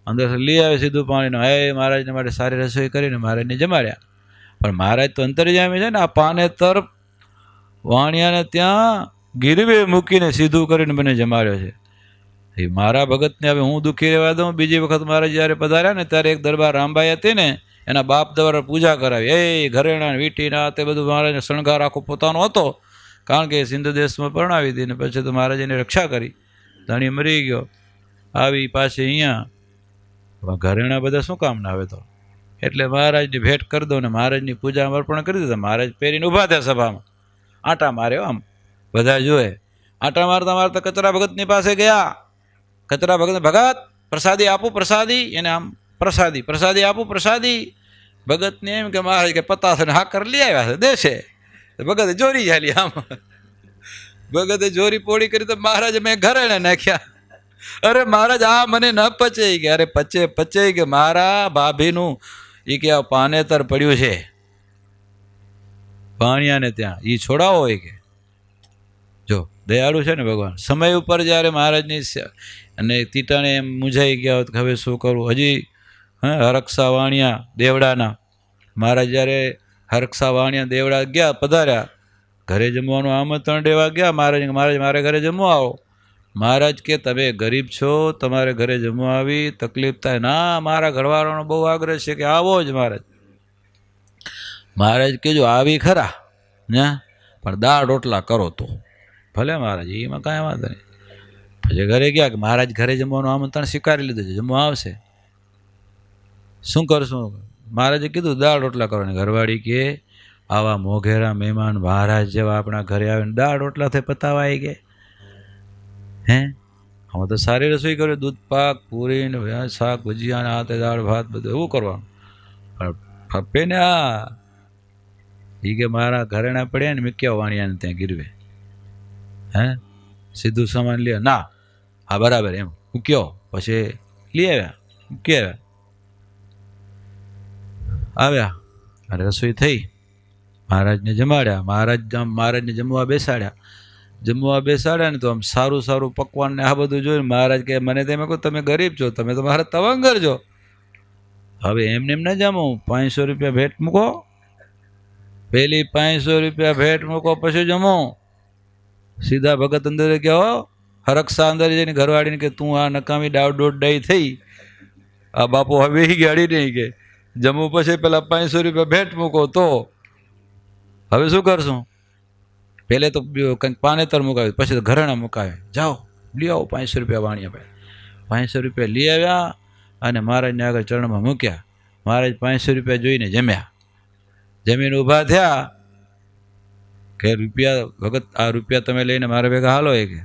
અંદર લઈ આવે સીધું પાણીનો. હે મહારાજને માટે સારી રસોઈ કરીને મહારાજને જમાડ્યા. પણ મહારાજ તો અંતર્યામી છે ને, આ પાનેતર વાણિયાને ત્યાં ગીરવે મૂકીને સીધું કરીને મને જમાડ્યો છે. એ મારા ભગતને હવે હું દુઃખી રહેવા દઉં. બીજી વખત મહારાજ જ્યારે પધાર્યા ને ત્યારે એક દરબાર રામબાઈ હતી ને, એના બાપ દ્વારા પૂજા કરાવી. એ ઘરેણા વીટીના તે બધું મહારાજને શણગાર આખો પોતાનો હતો, કારણ કે સિંધ દેશમાં પરણાવી હતી ને પછી તો મહારાજ એની રક્ષા કરી. ધણી મરી ગયો. આવી પાછી અહીંયા ઘરેણા બધા શું કામ ના આવે તો એટલે મહારાજની ભેટ કરી દો ને મહારાજની પૂજા અર્પણ કરી દીધા. મહારાજ પહેરીને ઊભા થયા સભામાં, આંટા માર્યો. આમ બધા જોએ. આંટા મારતા મારતા કચરા ભગતની પાસે ગયા. કચરા ભગત, ભગત પ્રસાદી આપું પ્રસાદી. એને આમ પ્રસાદી પ્રસાદી આપું પ્રસાદી. ભગતને એમ કે મહારાજ કે પતાસ ને હાકર લઈ આવ્યા છે દેશે. ભગત જોરી ચાલી આમ ભગતે જોરી પોળી કરી તો મહારાજ મેં ઘરેણે નાખ્યા. અરે મહારાજ આ મને ન પચે કે. અરે પચે પચે કે મારા ભાભીનું એ કે આ પાનેતર પડ્યું છે પાણિયાને ત્યાં, એ છોડાવો હોય કે. જો દયાળુ છે ને ભગવાન. સમય ઉપર જ્યારે મહારાજની અને તીટાને એમ મૂંઝાઈ ગયા હોત કે હવે શું કરવું. હજી હરક્ષા વાણિયા દેવડાના મહારાજ જ્યારે હરક્ષા વાણિયા દેવડા ગયા પધાર્યા, ઘરે જમવાનું આમંત્રણ દેવા ગયા મહારાજ. મહારાજ મારે ઘરે જમવા આવો. મહારાજ કે તમે ગરીબ છો, તમારે ઘરે જમવા આવી તકલીફ થાય. ના, મારા ઘરવાળાનો બહુ આગ્રહ છે કે આવો જ મહારાજ. મહારાજ કે જો આવી ખરા ને પણ દાળ રોટલા કરો તો ભલે મહારાજ, એમાં કાંઈ વાંધો નહીં. પછી ઘરે ગયા કે મહારાજ ઘરે જમવાનું આમંત્રણ સ્વીકારી લીધું છે, જમવા આવશે, શું કરશું? મહારાજે કીધું દાળ રોટલા કરવાની. ઘરવાળી કે આવા મોઘેરા મહેમાન મહારાજ જેવા આપણા ઘરે આવીને દાળ રોટલાથી પતાવાય કે હે? આમાં તો સારી રસોઈ કર્યો, દૂધ પાક પૂરી ને શાક ભજીયા ને હાથે દાળ ભાત બધું એવું કરવાનું. પણ ફપ્પે ને એ કે મારા ઘરેણા પડ્યા ને મૂક્યા વાણિયાને ત્યાં ગીરવે, હે સીધું સામાન લે ના, હા બરાબર એમ મૂક્યો. પછી લઈ આવ્યા, મૂકી આવ્યા. રસોઈ થઈ, મહારાજને જમાડ્યા. મહારાજને જમવા બેસાડ્યા ને તો આમ સારું સારું પકવાન ને આ બધું જોઈને મહારાજ કે મને તેમ કહું તમે ગરીબ છો, તમે તો મારા તવંગર છો, હવે એમને એમ ન જમો, 500 રૂપિયા ભેટ મૂકો. પેલી 500 રૂપિયા ભેટ મૂકો પછી જમો. સીધા ભગત અંદર ગયા. હરક્ષા અંદર જઈને ઘરવાળીને કે તું આ નકામી દોઢ ડાઈ થઈ, આ બાપુ હવે ગાડી નહીં કે જમવું પછી પેલા 500 રૂપિયા ભેટ મૂકો તો હવે શું કરશું? પહેલે તો કંઈક પાનેતર મુકાવ્યું, પછી તો ઘરેણા મુકાવે. જાઓ લઈ આવો 500 રૂપિયા વાણિયા ભાઈ. 500 રૂપિયા લઈ આવ્યા અને મહારાજને આગળ ચરણમાં મૂક્યા. મહારાજ 500 રૂપિયા જોઈને જમ્યા. જમીને ઊભા થયા કે રૂપિયા ભગત આ રૂપિયા તમે લઈને મારે ભેગા હાલો. એ કે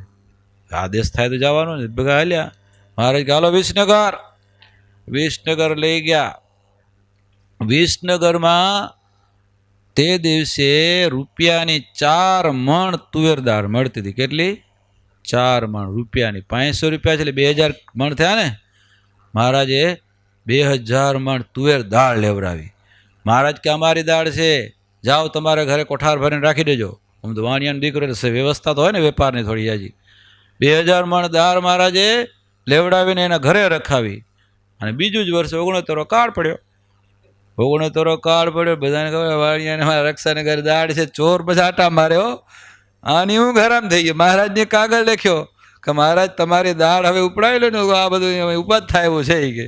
આદેશ થાય તો જવાનું ને. ભેગા હાલ્યા. મહારાજ કે હાલો વિસનગર. વિસનગર લઈ ગયા. વિસનગરમાં તે દિવસે રૂપિયાની 4 મણ તુવેર દાળ મળતી હતી. કેટલી? 4 મણ રૂપિયાની. 500 રૂપિયા છે એટલે 2000 મણ થયા ને. મહારાજે 2000 મણ તુવેર દાળ લેવડાવી. મહારાજ કે અમારી દાળ છે, જાઓ તમારે ઘરે કોઠાર ભરીને રાખી દેજો. આમ તો વાણિયાનો દીકરો વ્યવસ્થા તો હોય ને વેપારની થોડી હજી. 2000 મણ દાળ મહારાજે લેવડાવીને એના ઘરે રખાવી. અને બીજું જ વર્ષે 69 કાળ પડ્યો. 69 કાળ પડ્યો. બધાને ખબર વાણિયાને મારા રક્ષાને ઘરે દાળ છે, ચોર બધા આટા માર્યો. આની હું ગરમ થઈ ગયો. મહારાજને કાગળ લખ્યો કે મહારાજ તમારી દાળ હવે ઉપડાવી લો ને, આ બધું ઉપાદ થાય એવું છે. કે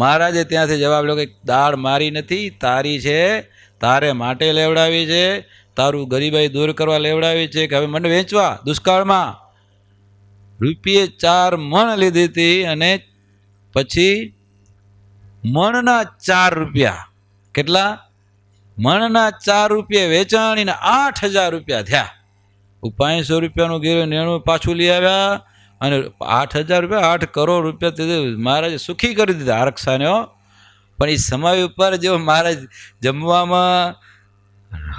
મહારાજે ત્યાંથી જવાબ લ્યો કે દાળ મારી નથી, તારી છે, તારે માટે લેવડાવી છે, તારું ગરીબાઈ દૂર કરવા લેવડાવી છે કે હવે મને વેચવા દુષ્કાળમાં. રૂપિયે 4 મણ લીધી હતી અને પછી મણના 4 રૂપિયા. કેટલા? મણના 4 રૂપિયા વેચાણીને 8000 રૂપિયા થયા. 500 રૂપિયાનું ગીરું 90 પાછું લઈ આવ્યા અને 8000 રૂપિયા 8 કરોડ રૂપિયા મહારાજે સુખી કરી દીધા આરક્ષાને. પણ એ સમય ઉપર જો મહારાજ જમવામાં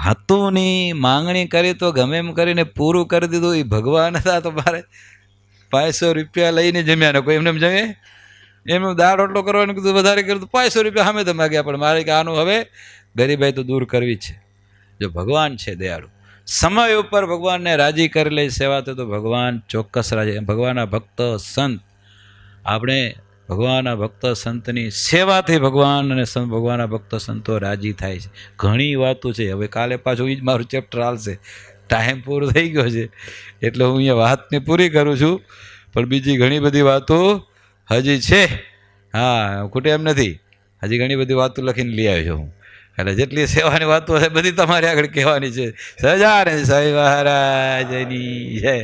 હતું નહીં, માંગણી કરી તો ગમે એમ કરીને પૂરું કરી દીધું. એ ભગવાન હતા તો મારે 500 રૂપિયા લઈને જમ્યા ને કોઈ એમને એમ જમે એમ દાળ રોટલો કરવાનું કીધું, વધારે કર્યું તો 500 રૂપિયા સામે તો માગ્યા. પણ મારે કે આનું હવે ગરીબાઈ તો દૂર કરવી છે. જો ભગવાન છે દયાળુ, સમય ઉપર ભગવાનને રાજી કરી લે સેવા તો ભગવાન ચોક્કસ રાજી. ભગવાનના ભક્ત સંત, આપણે ભગવાનના ભક્ત સંતની સેવાથી ભગવાન અને ભગવાનના ભક્ત સંતો રાજી થાય છે. ઘણી વાતો છે. હવે કાલે પાછું એ જ મારું ચેપ્ટર હાલશે. ટાઈમ પૂરો થઈ ગયો છે એટલે હું અહીંયા વાતને પૂરી કરું છું. પણ બીજી ઘણી બધી વાતો હજી છે. હા, ખોટે એમ નથી. હજી ઘણી બધી વાતો લખીને લઈ આવ્યો છું હું. એટલે જેટલી સેવાની વાતો છે બધી તમારી આગળ કહેવાની છે. સજાને સાંઈ મહારાજની જય.